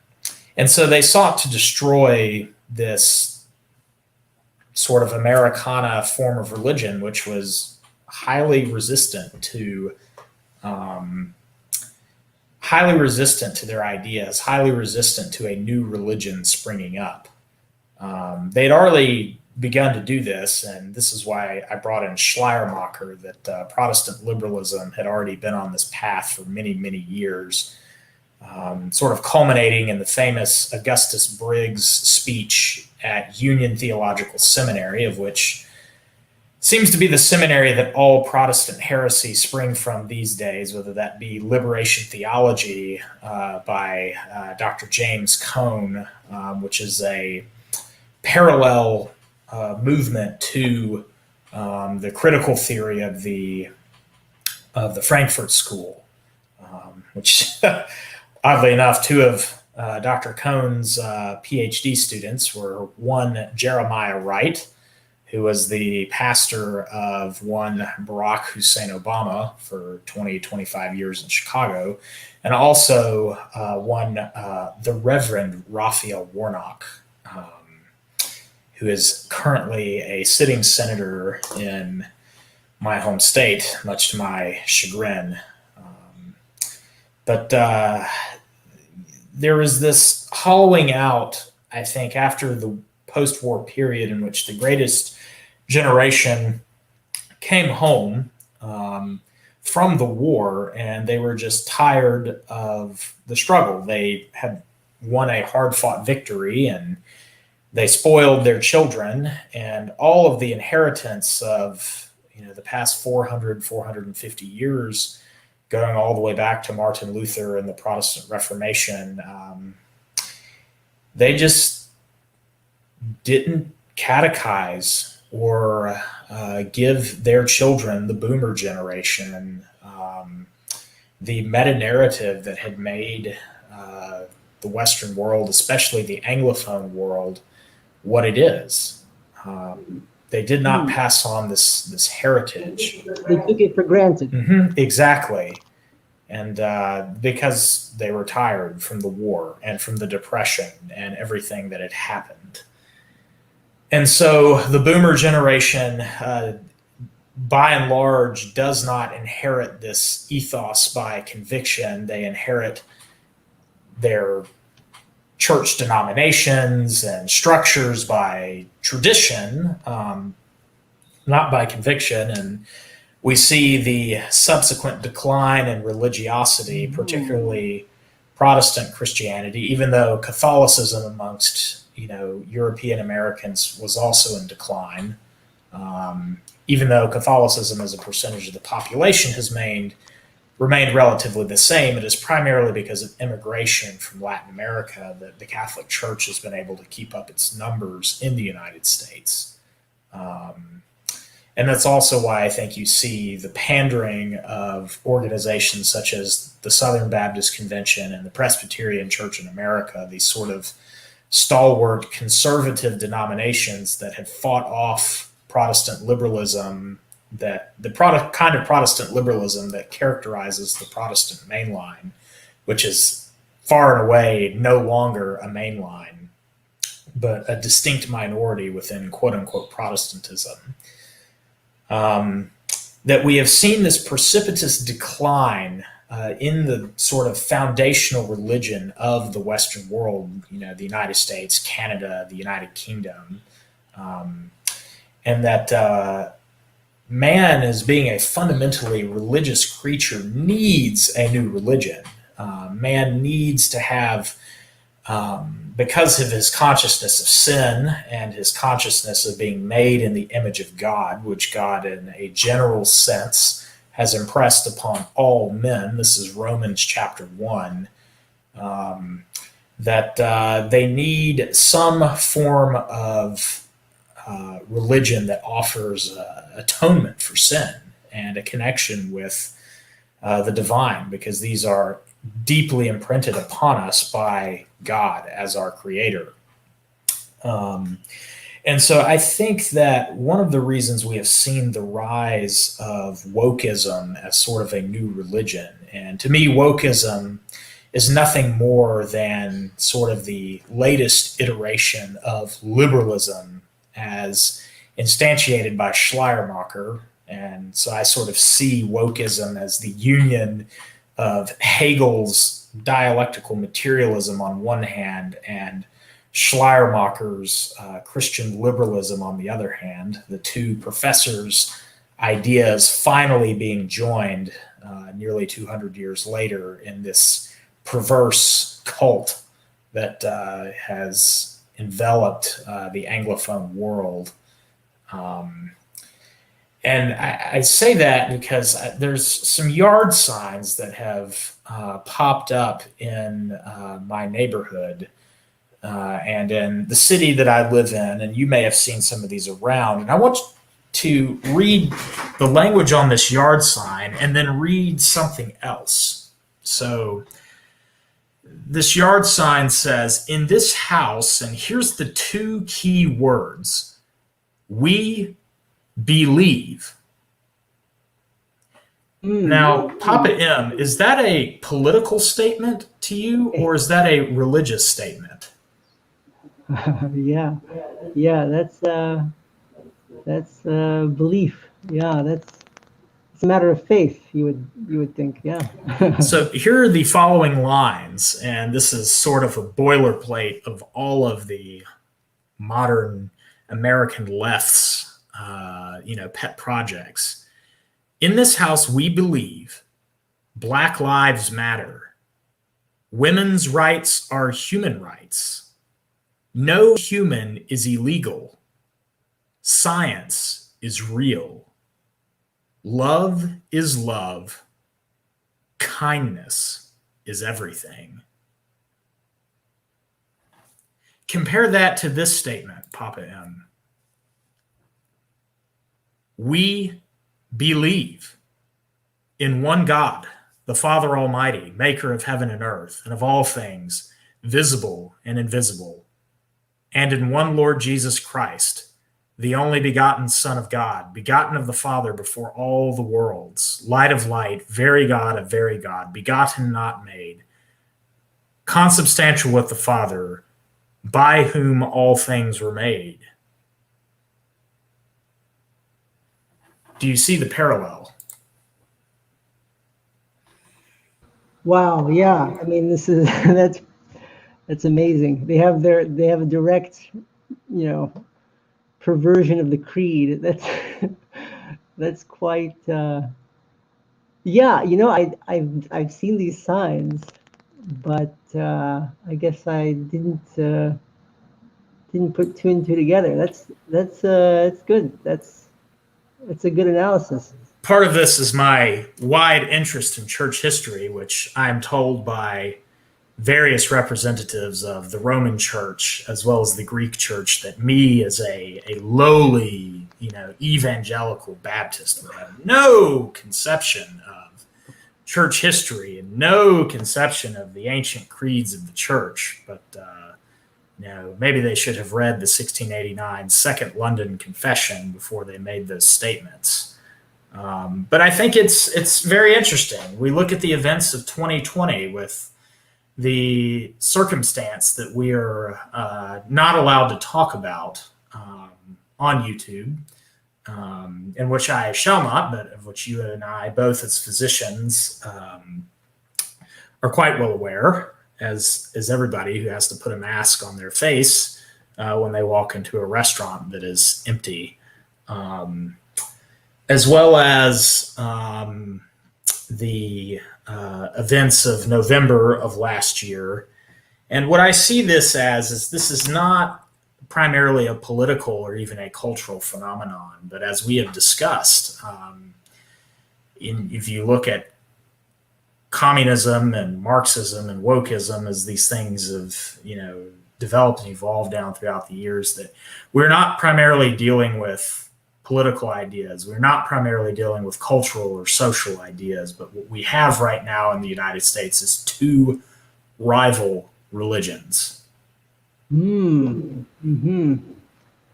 Speaker 1: so they sought to destroy this sort of Americana form of religion, which was highly resistant to their ideas, highly resistant to a new religion springing up. They'd already begun to do this, and this is why I brought in Schleiermacher, that Protestant liberalism had already been on this path for many, many years, sort of culminating in the famous Augustus Briggs speech at Union Theological Seminary, of which seems to be the seminary that all Protestant heresy spring from these days, whether that be liberation theology by Dr. James Cone, which is a parallel movement to the critical theory of the Frankfurt School, which oddly enough, two of Dr. Cone's PhD students were one Jeremiah Wright, who was the pastor of one Barack Hussein Obama for 20, 25 years in Chicago, and also one the Reverend Raphael Warnock, who is currently a sitting senator in my home state, much to my chagrin. But there was this hollowing out, I think, after the post-war period in which the greatest generation came home from the war, and they were just tired of the struggle. They had won a hard-fought victory, and they spoiled their children, and all of the inheritance of the past 400, 450 years, going all the way back to Martin Luther and the Protestant Reformation, they just didn't catechize or give their children, the boomer generation, the meta-narrative that had made the Western world, especially the Anglophone world, what it is. They did not pass on this heritage.
Speaker 2: They took it for granted.
Speaker 1: Mm-hmm, exactly. And because they were tired from the war and from the Depression and everything that had happened. And so the boomer generation, by and large, does not inherit this ethos by conviction. They inherit their church denominations and structures by tradition, not by conviction. And we see the subsequent decline in religiosity, particularly Protestant Christianity, even though Catholicism amongst European Americans was also in decline. Even though Catholicism as a percentage of the population has remained relatively the same, it is primarily because of immigration from Latin America that the Catholic Church has been able to keep up its numbers in the United States. And that's also why I think you see the pandering of organizations such as the Southern Baptist Convention and the Presbyterian Church in America, these sort of stalwart conservative denominations that had fought off Protestant liberalism, that the kind of Protestant liberalism that characterizes the Protestant mainline, which is far and away no longer a mainline, but a distinct minority within quote unquote Protestantism. That we have seen this precipitous decline in the sort of foundational religion of the Western world, the United States, Canada, the United Kingdom, and that man, as being a fundamentally religious creature, needs a new religion. Man needs to have, because of his consciousness of sin and his consciousness of being made in the image of God, which God in a general sense has impressed upon all men. This is Romans chapter 1. That they need some form of religion that offers atonement for sin and a connection with the divine, because these are deeply imprinted upon us by God as our creator. And so I think that one of the reasons we have seen the rise of wokeism as sort of a new religion, and to me, wokeism is nothing more than sort of the latest iteration of liberalism as instantiated by Schleiermacher. And so I sort of see wokeism as the union of Hegel's dialectical materialism on one hand and Schleiermacher's Christian liberalism on the other hand, the two professors' ideas finally being joined nearly 200 years later in this perverse cult that has enveloped the Anglophone world. And I say that because there's some yard signs that have popped up in my neighborhood and in the city that I live in, and you may have seen some of these around. And I want to read the language on this yard sign and then read something else. So this yard sign says, "In this house," and here's the two key words, "we believe." Now, Papa M, is that a political statement to you, or is that a religious statement?
Speaker 2: Yeah, that's belief. Yeah, it's a matter of faith. You would think. Yeah.
Speaker 1: So here are the following lines, and this is sort of a boilerplate of all of the modern American left's, pet projects. "In this house, we believe Black lives matter. Women's rights are human rights. No human is illegal. Science is real. Love is love. Kindness is everything." Compare that to this statement, Papa M. "We believe in one God, the Father Almighty, maker of heaven and earth, and of all things, visible and invisible, and in one Lord Jesus Christ, the only begotten Son of God, begotten of the Father before all the worlds, light of light, very God of very God, begotten, not made, consubstantial with the Father, by whom all things were made." Do you see the parallel?
Speaker 2: Wow. Yeah. I mean, this is that's amazing. They have a direct, perversion of the creed. That's quite. Yeah. I've seen these signs, but I guess I didn't put two and two together. That's good. That's a good analysis.
Speaker 1: Part of this is my wide interest in church history, which I'm told by various representatives of the Roman Church as well as the Greek Church that me, as a lowly, evangelical Baptist, would have no conception of church history and no conception of the ancient creeds of the church. But maybe they should have read the 1689 Second London Confession before they made those statements. But I think it's very interesting. We look at the events of 2020 with the circumstance that we are not allowed to talk about on YouTube, in which I shall not, but of which you and I, both as physicians, are quite well aware, as everybody who has to put a mask on their face when they walk into a restaurant that is empty, as well as the events of November of last year. And what I see this as is this is not primarily a political or even a cultural phenomenon, but as we have discussed, if you look at communism and Marxism and wokeism as these things have, developed and evolved down throughout the years, that we're not primarily dealing with political ideas. We're not primarily dealing with cultural or social ideas, but what we have right now in the United States is two rival religions.
Speaker 2: Mm-hmm.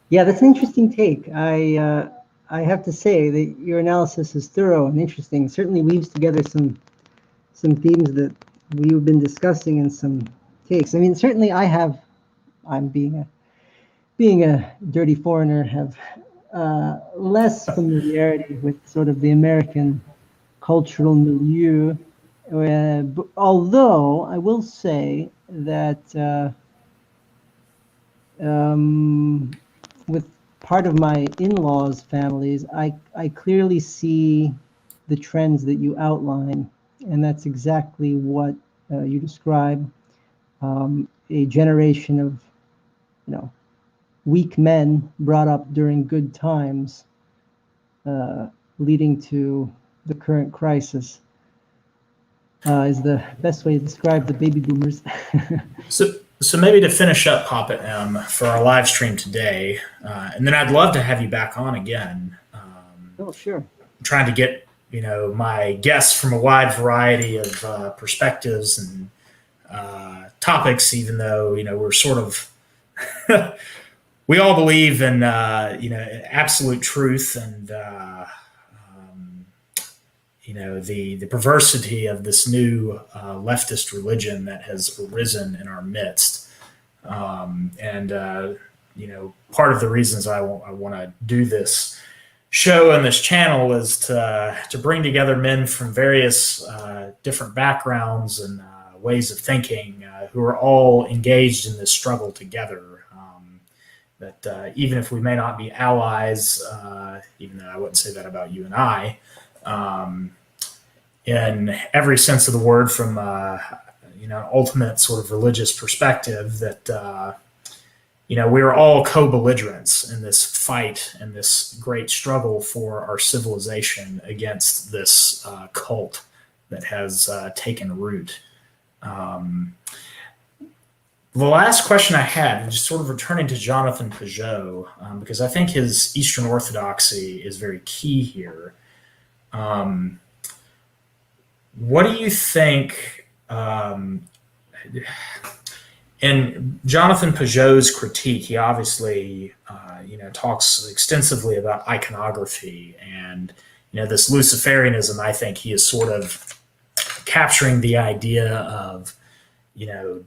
Speaker 2: Yeah, that's an interesting take. I have to say that your analysis is thorough and interesting. It certainly weaves together some themes that we've been discussing and some takes. I mean, certainly I'm being a dirty foreigner, have less familiarity with sort of the American cultural milieu. Although I will say that with part of my in-laws' families, I clearly see the trends that you outline, and that's exactly what you describe. A generation of, weak men brought up during good times, leading to the current crisis, is the best way to describe the baby boomers.
Speaker 1: So maybe to finish up Papa M for our live stream today, and then I'd love to have you back on again.
Speaker 2: Oh, sure.
Speaker 1: I'm trying to get my guests from a wide variety of perspectives and topics, even though we're sort of we all believe in absolute truth and the perversity of this new leftist religion that has arisen in our midst. Part of the reasons I want to do this show and this channel is to bring together men from various different backgrounds and ways of thinking who are all engaged in this struggle together. That even if we may not be allies, even though I wouldn't say that about you and I, in every sense of the word, from ultimate sort of religious perspective, that we are all co-belligerents in this fight and this great struggle for our civilization against this cult that has taken root. The last question I had, just sort of returning to Jonathan Pageau, because I think his Eastern Orthodoxy is very key here. What do you think, in Jonathan Pageau's critique, he obviously, talks extensively about iconography and, this Luciferianism. I think he is sort of capturing the idea of,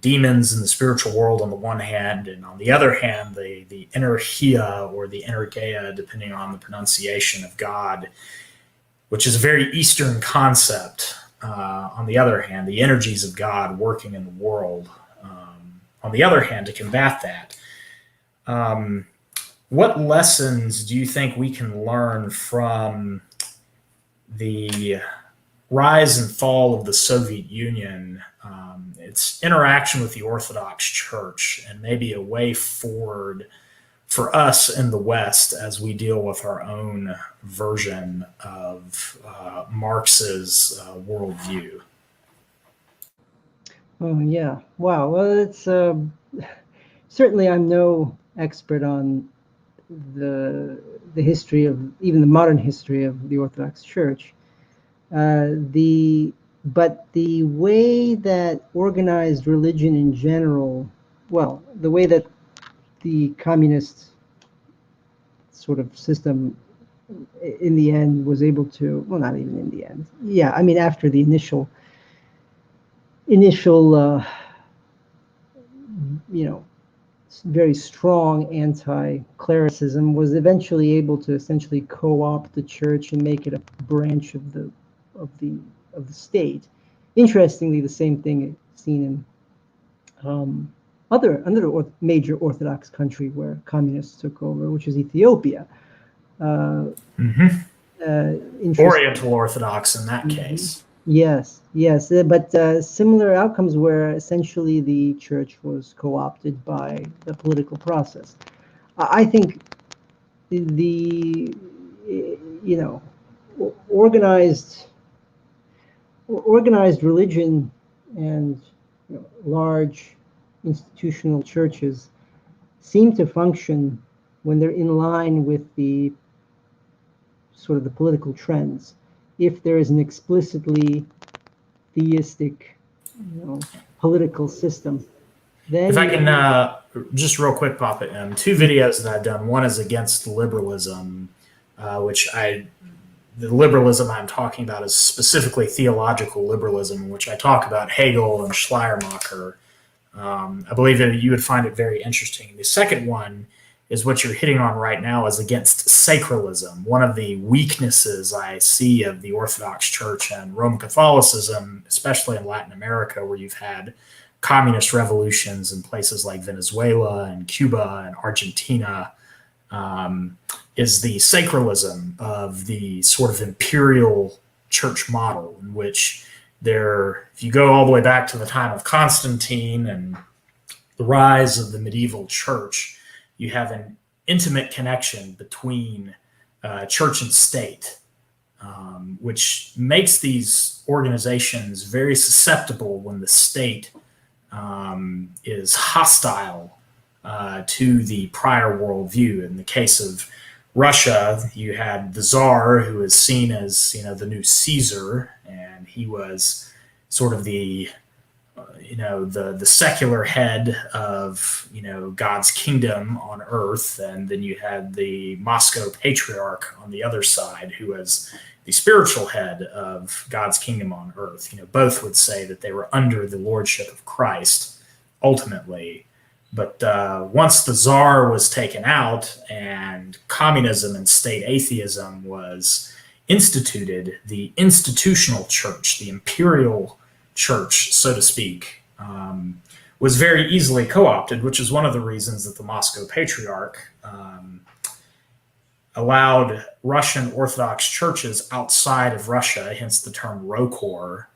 Speaker 1: demons in the spiritual world on the one hand, and on the other hand, the energia or the energeia, depending on the pronunciation of God, which is a very Eastern concept. On the other hand, the energies of God working in the world. On the other hand, to combat that, what lessons do you think we can learn from the rise and fall of the Soviet Union, its interaction with the Orthodox Church, and maybe a way forward for us in the West as we deal with our own version of Marx's worldview?
Speaker 2: Oh, yeah. Wow. Well, it's certainly I'm no expert on the history of, even the modern history of the Orthodox Church. But the way that organized religion in general, well, the way that the communist sort of system in the end was able to, well, not even in the end. Yeah, I mean, after the initial very strong anti-clericism, was eventually able to essentially co-opt the church and make it a branch of the state. Interestingly, the same thing seen in another major Orthodox country where communists took over, which is Ethiopia.
Speaker 1: Oriental Orthodox in that case.
Speaker 2: Yes, yes, but similar outcomes where essentially the church was co-opted by the political process. I think the you know organized organized religion and large institutional churches seem to function when they're in line with the sort of the political trends. If there is an explicitly theistic, political system,
Speaker 1: If
Speaker 2: then
Speaker 1: I
Speaker 2: you
Speaker 1: can just real quick pop it in, two videos that I've done. One is against liberalism, which the liberalism I'm talking about is specifically theological liberalism, in which I talk about Hegel and Schleiermacher. I believe that you would find it very interesting. The second one is what you're hitting on right now, is against sacralism. One of the weaknesses I see of the Orthodox Church and Roman Catholicism, especially in Latin America, where you've had communist revolutions in places like Venezuela and Cuba and Argentina, is the sacralism of the sort of imperial church model, in which if you go all the way back to the time of Constantine and the rise of the medieval church, you have an intimate connection between church and state, which makes these organizations very susceptible when the state is hostile to the prior worldview. In the case of Russia, you had the Tsar, who is seen as the new Caesar, and he was sort of the the secular head of God's kingdom on earth, and then you had the Moscow Patriarch on the other side, who was the spiritual head of God's kingdom on earth. Both would say that they were under the lordship of Christ ultimately. But once the Tsar was taken out and communism and state atheism was instituted, the institutional church, the imperial church, so to speak, was very easily co-opted, which is one of the reasons that the Moscow Patriarch allowed Russian Orthodox churches outside of Russia, hence the term Rokor,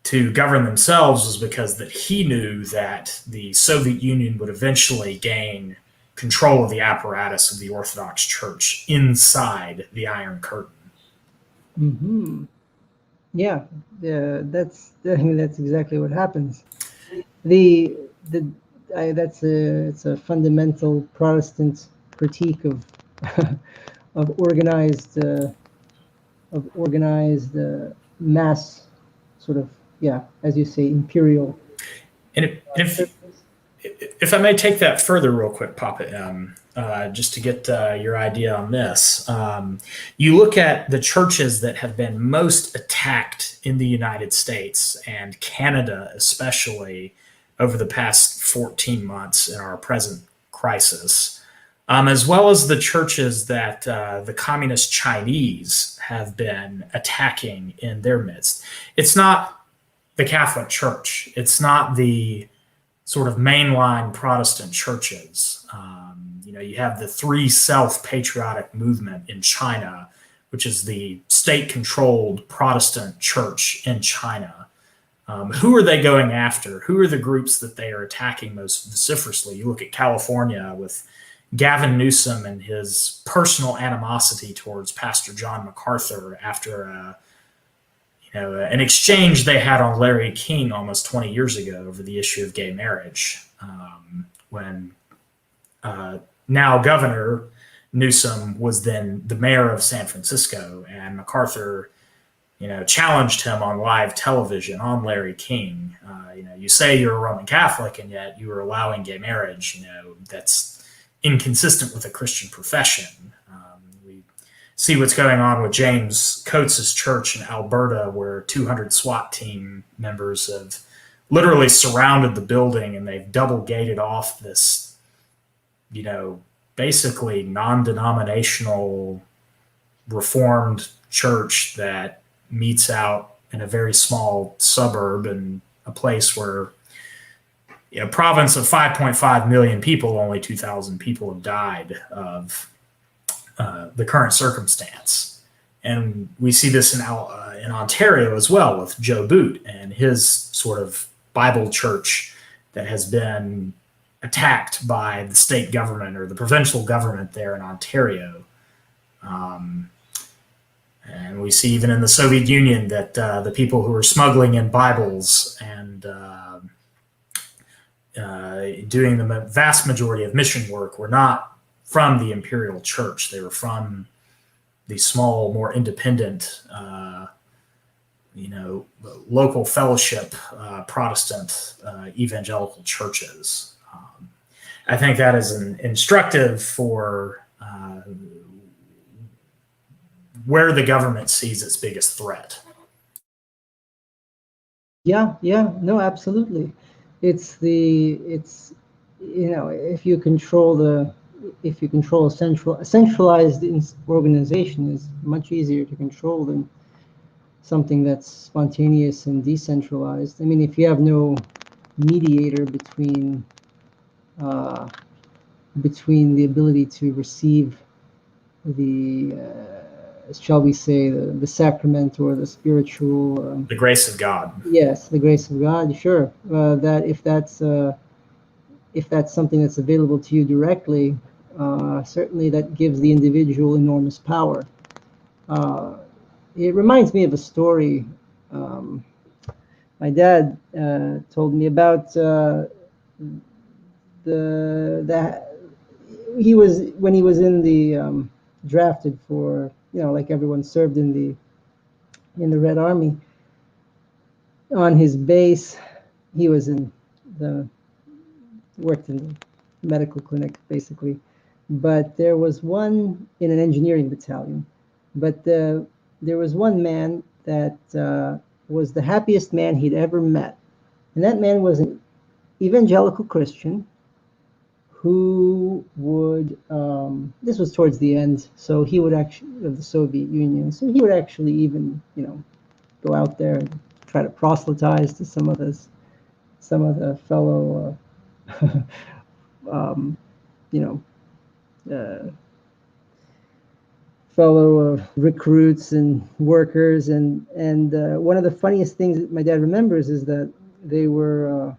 Speaker 1: to govern themselves, was because that he knew that the Soviet Union would eventually gain control of the apparatus of the Orthodox Church inside the Iron Curtain.
Speaker 2: Mm-hmm. Yeah, that's exactly what happens. It's a fundamental Protestant critique of of organized mass sort of, as you say, imperial.
Speaker 1: And if I may take that further real quick, Papa M, just to get your idea on this. You look at the churches that have been most attacked in the United States and Canada especially over the past 14 months in our present crisis, as well as the churches that the communist Chinese have been attacking in their midst. It's not the Catholic Church. It's not the sort of mainline Protestant churches. You have the Three Self-Patriotic movement in China, which is the state-controlled Protestant church in China. Who are they going after? Who are the groups that they are attacking most vociferously? You look at California with Gavin Newsom and his personal animosity towards Pastor John MacArthur after an exchange they had on Larry King almost 20 years ago over the issue of gay marriage, when now Governor Newsom was then the mayor of San Francisco, and MacArthur, challenged him on live television on Larry King. You say you're a Roman Catholic, and yet you are allowing gay marriage. That's inconsistent with a Christian profession. We see what's going on with James Coates' church in Alberta, where 200 SWAT team members have literally surrounded the building, and they've double gated off this, basically non-denominational Reformed church that meets out in a very small suburb in a place where, a province of 5.5 million people, only 2,000 people have died of the current circumstance. And we see this in Ontario as well with Joe Boot and his sort of Bible church that has been attacked by the state government or the provincial government there in Ontario. And we see even in the Soviet Union that the people who were smuggling in Bibles and doing the vast majority of mission work were not from the Imperial Church. They were from the small, more independent, local fellowship, Protestant evangelical churches. I think that is instructive for where the government sees its biggest threat.
Speaker 2: Yeah, no, absolutely. If you control a centralized organization is much easier to control than something that's spontaneous and decentralized. I mean, if you have no mediator between the ability to receive the shall we say the sacrament or the spiritual
Speaker 1: the grace of God.
Speaker 2: Yes, the grace of God. Sure, that if that's something that's available to you directly, certainly that gives the individual enormous power. It reminds me of a story my dad told me about he was when he was in the drafted for, like everyone served in the Red Army. On his base, he was worked in the medical clinic basically, but there was one in an engineering battalion. But there was one man that was the happiest man he'd ever met, and that man was an evangelical Christian who would, this was towards the end, so he would actually, of the Soviet Union, so he would actually even, go out there and try to proselytize to some of the fellow, fellow recruits and workers, and one of the funniest things that my dad remembers is that they were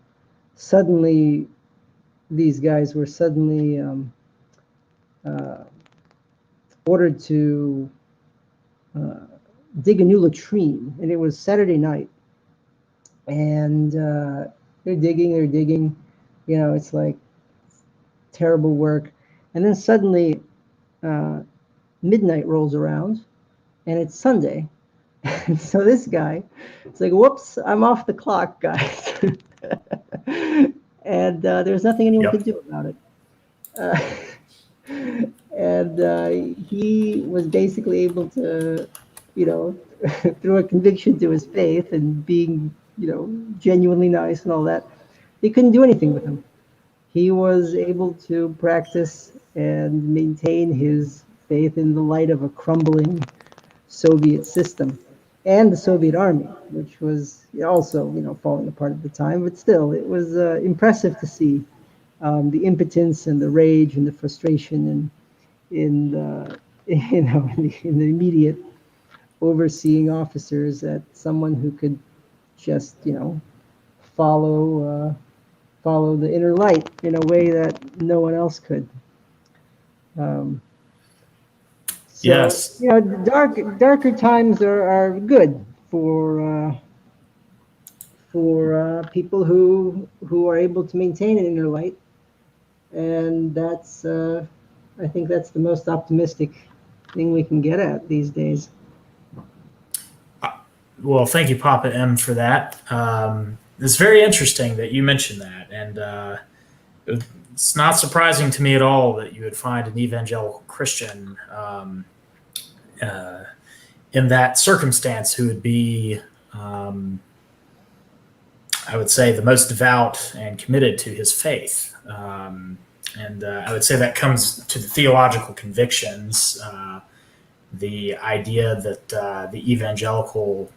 Speaker 2: suddenly, these guys were suddenly ordered to dig a new latrine, and it was Saturday night, and they're digging, it's like terrible work, and then suddenly midnight rolls around and it's Sunday. And so this guy, it's like, whoops, I'm off the clock, guys. And there's nothing anyone could do about it. And he was basically able to, through a conviction to his faith and being, genuinely nice and all that, they couldn't do anything with him. He was able to practice and maintain his faith in the light of a crumbling Soviet system and the Soviet army, which was also, falling apart at the time. But still, it was impressive to see the impotence and the rage and the frustration in the immediate overseeing officers, that someone who could just, follow the inner light in a way that no one else could. So,
Speaker 1: yes.
Speaker 2: Darker times are good for people who are able to maintain an inner light, and that's I think that's the most optimistic thing we can get at these days.
Speaker 1: Well, thank you, Papa M, for that. It's very interesting that you mentioned that, and it's not surprising to me at all that you would find an evangelical Christian in that circumstance who would be, I would say, the most devout and committed to his faith. And I would say that comes to the theological convictions, the idea that the evangelical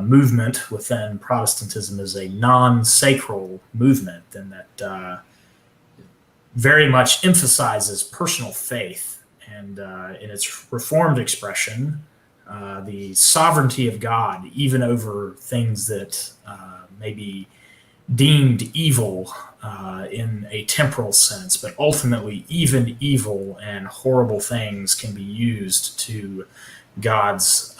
Speaker 1: movement within Protestantism is a non-sacral movement, and that very much emphasizes personal faith. And in its Reformed expression, the sovereignty of God, even over things that may be deemed evil in a temporal sense, but ultimately, even evil and horrible things can be used to God's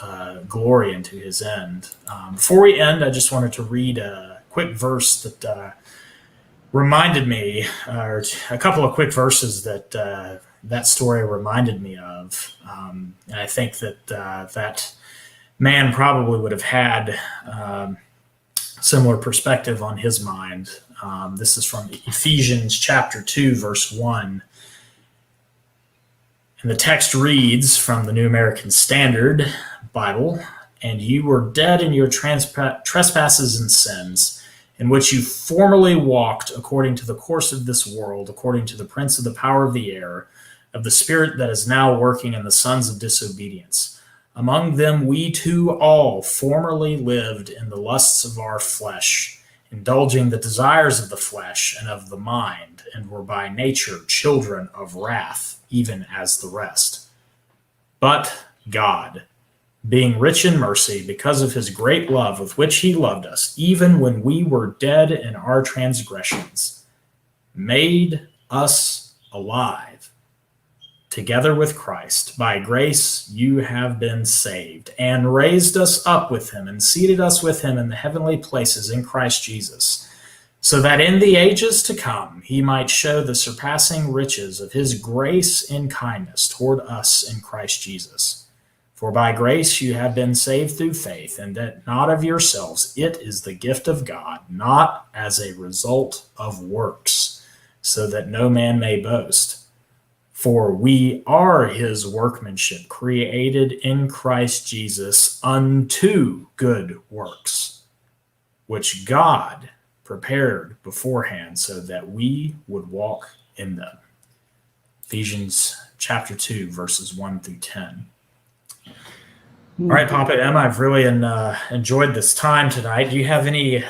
Speaker 1: glory and to his end. Before we end, I just wanted to read a quick verse that reminded me, or a couple of quick verses that that story reminded me of. And I think that that man probably would have had similar perspective on his mind. This is from Ephesians chapter 2, verse 1. And the text reads from the New American Standard Bible, "And you were dead in your trespasses and sins, in which you formerly walked according to the course of this world, according to the prince of the power of the air, of the spirit that is now working in the sons of disobedience. Among them we too all formerly lived in the lusts of our flesh, indulging the desires of the flesh and of the mind, and were by nature children of wrath, even as the rest. But God, being rich in mercy, because of his great love with which he loved us, even when we were dead in our transgressions, made us alive together with Christ. By grace you have been saved, and raised us up with him, and seated us with him in the heavenly places in Christ Jesus, so that in the ages to come he might show the surpassing riches of his grace in kindness toward us in Christ Jesus. For by grace you have been saved through faith, and that not of yourselves, it is the gift of God, not as a result of works, so that no man may boast. For we are his workmanship, created in Christ Jesus unto good works, which God prepared beforehand so that we would walk in them." Ephesians chapter 2, verses 1 through 10. All right, Papa M, I've really enjoyed this time tonight. Do you have any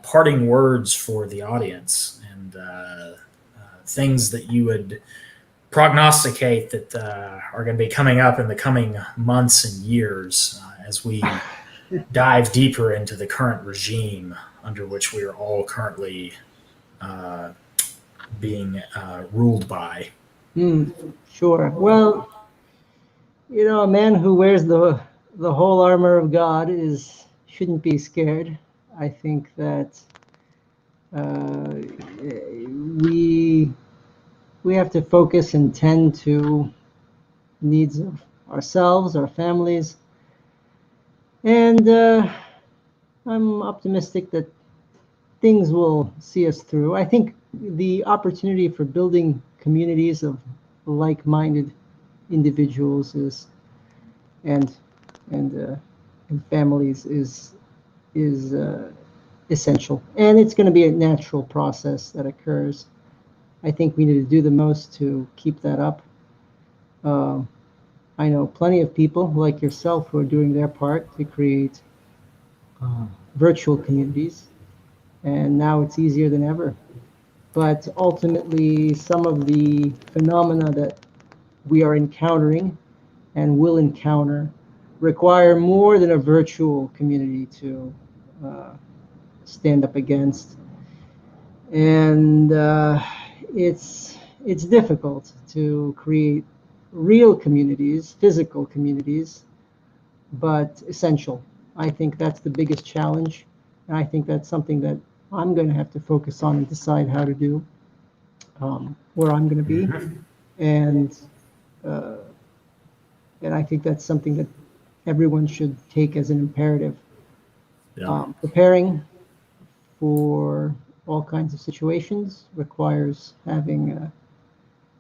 Speaker 1: parting words for the audience and things that you would prognosticate that are going to be coming up in the coming months and years as we dive deeper into the current regime under which we are all currently being ruled by?
Speaker 2: Sure. Well, a man who wears the whole armor of God shouldn't be scared. I think that we have to focus and tend to needs of ourselves, our families, and I'm optimistic that things will see us through. I think the opportunity for building communities of like-minded individuals and families is essential, and it's going to be a natural process that occurs. I think we need to do the most to keep that up. I know plenty of people like yourself who are doing their part to create virtual communities, and now it's easier than ever. But ultimately, some of the phenomena that we are encountering and will encounter require more than a virtual community to stand up against. And it's difficult to create real communities, physical communities, but essential. I think that's the biggest challenge, and I think that's something that I'm going to have to focus on and decide how to do, where I'm going to be, and I think that's something that everyone should take as an imperative.
Speaker 1: Yeah.
Speaker 2: Preparing for all kinds of situations requires having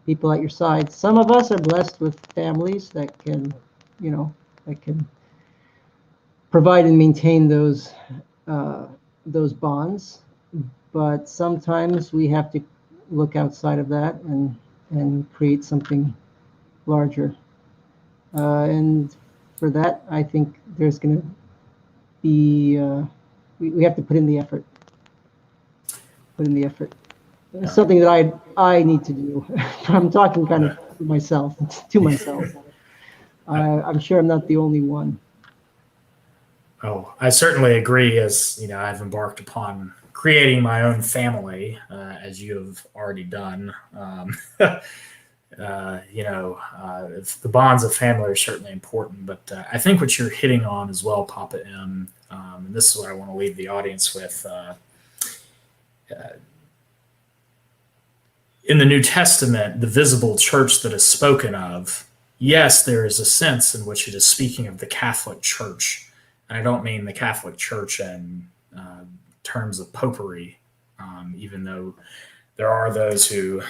Speaker 2: people at your side. Some of us are blessed with families that can provide and maintain those bonds, but sometimes we have to look outside of that and create something larger. And for that, I think there's going to be we have to put in the effort. It's something that I need to do. I'm talking kind of to myself. I'm sure I'm not the only one.
Speaker 1: Oh, I certainly agree. As you know, I've embarked upon creating my own family, as you have already done. If the bonds of family are certainly important, but I think what you're hitting on as well, Papa M, and this is what I want to leave the audience with. In the New Testament, the visible church that is spoken of, yes, there is a sense in which it is speaking of the Catholic Church. And I don't mean the Catholic Church in terms of popery, even though there are those who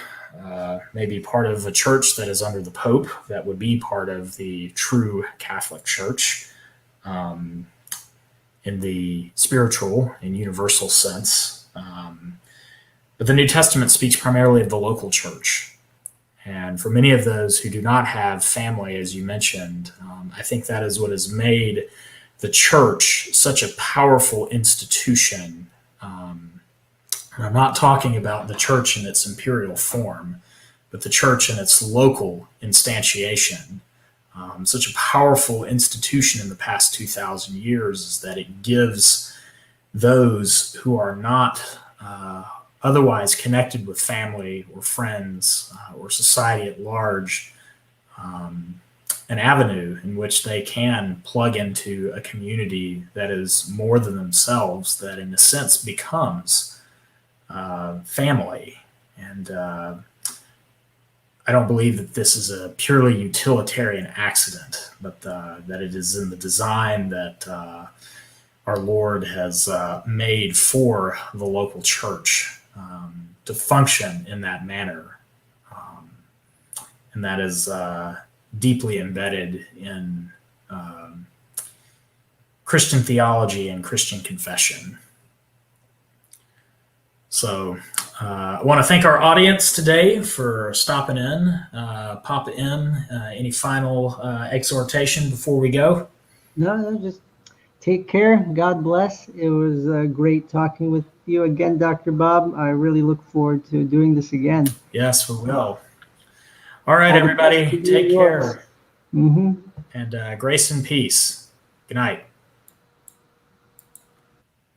Speaker 1: may be part of a church that is under the Pope that would be part of the true Catholic Church in the spiritual and universal sense. But the New Testament speaks primarily of the local church. And for many of those who do not have family, as you mentioned, I think that is what has made the church such a powerful institution. And I'm not talking about the church in its imperial form, but the church in its local instantiation. Such a powerful institution in the past 2,000 years is that it gives those who are not otherwise connected with family or friends or society at large an avenue in which they can plug into a community that is more than themselves, that in a sense becomes family. And I don't believe that this is a purely utilitarian accident, but that it is in the design that our Lord has made for the local church to function in that manner. And that is deeply embedded in Christian theology and Christian confession. So I want to thank our audience today for stopping in. Papa M, any final exhortation before we go?
Speaker 2: No, just take care. God bless. It was great talking with you again, Dr. Bob. I really look forward to doing this again.
Speaker 1: Yes, we will. All right, everybody, take care.
Speaker 2: Mm-hmm.
Speaker 1: And grace and peace. Good night.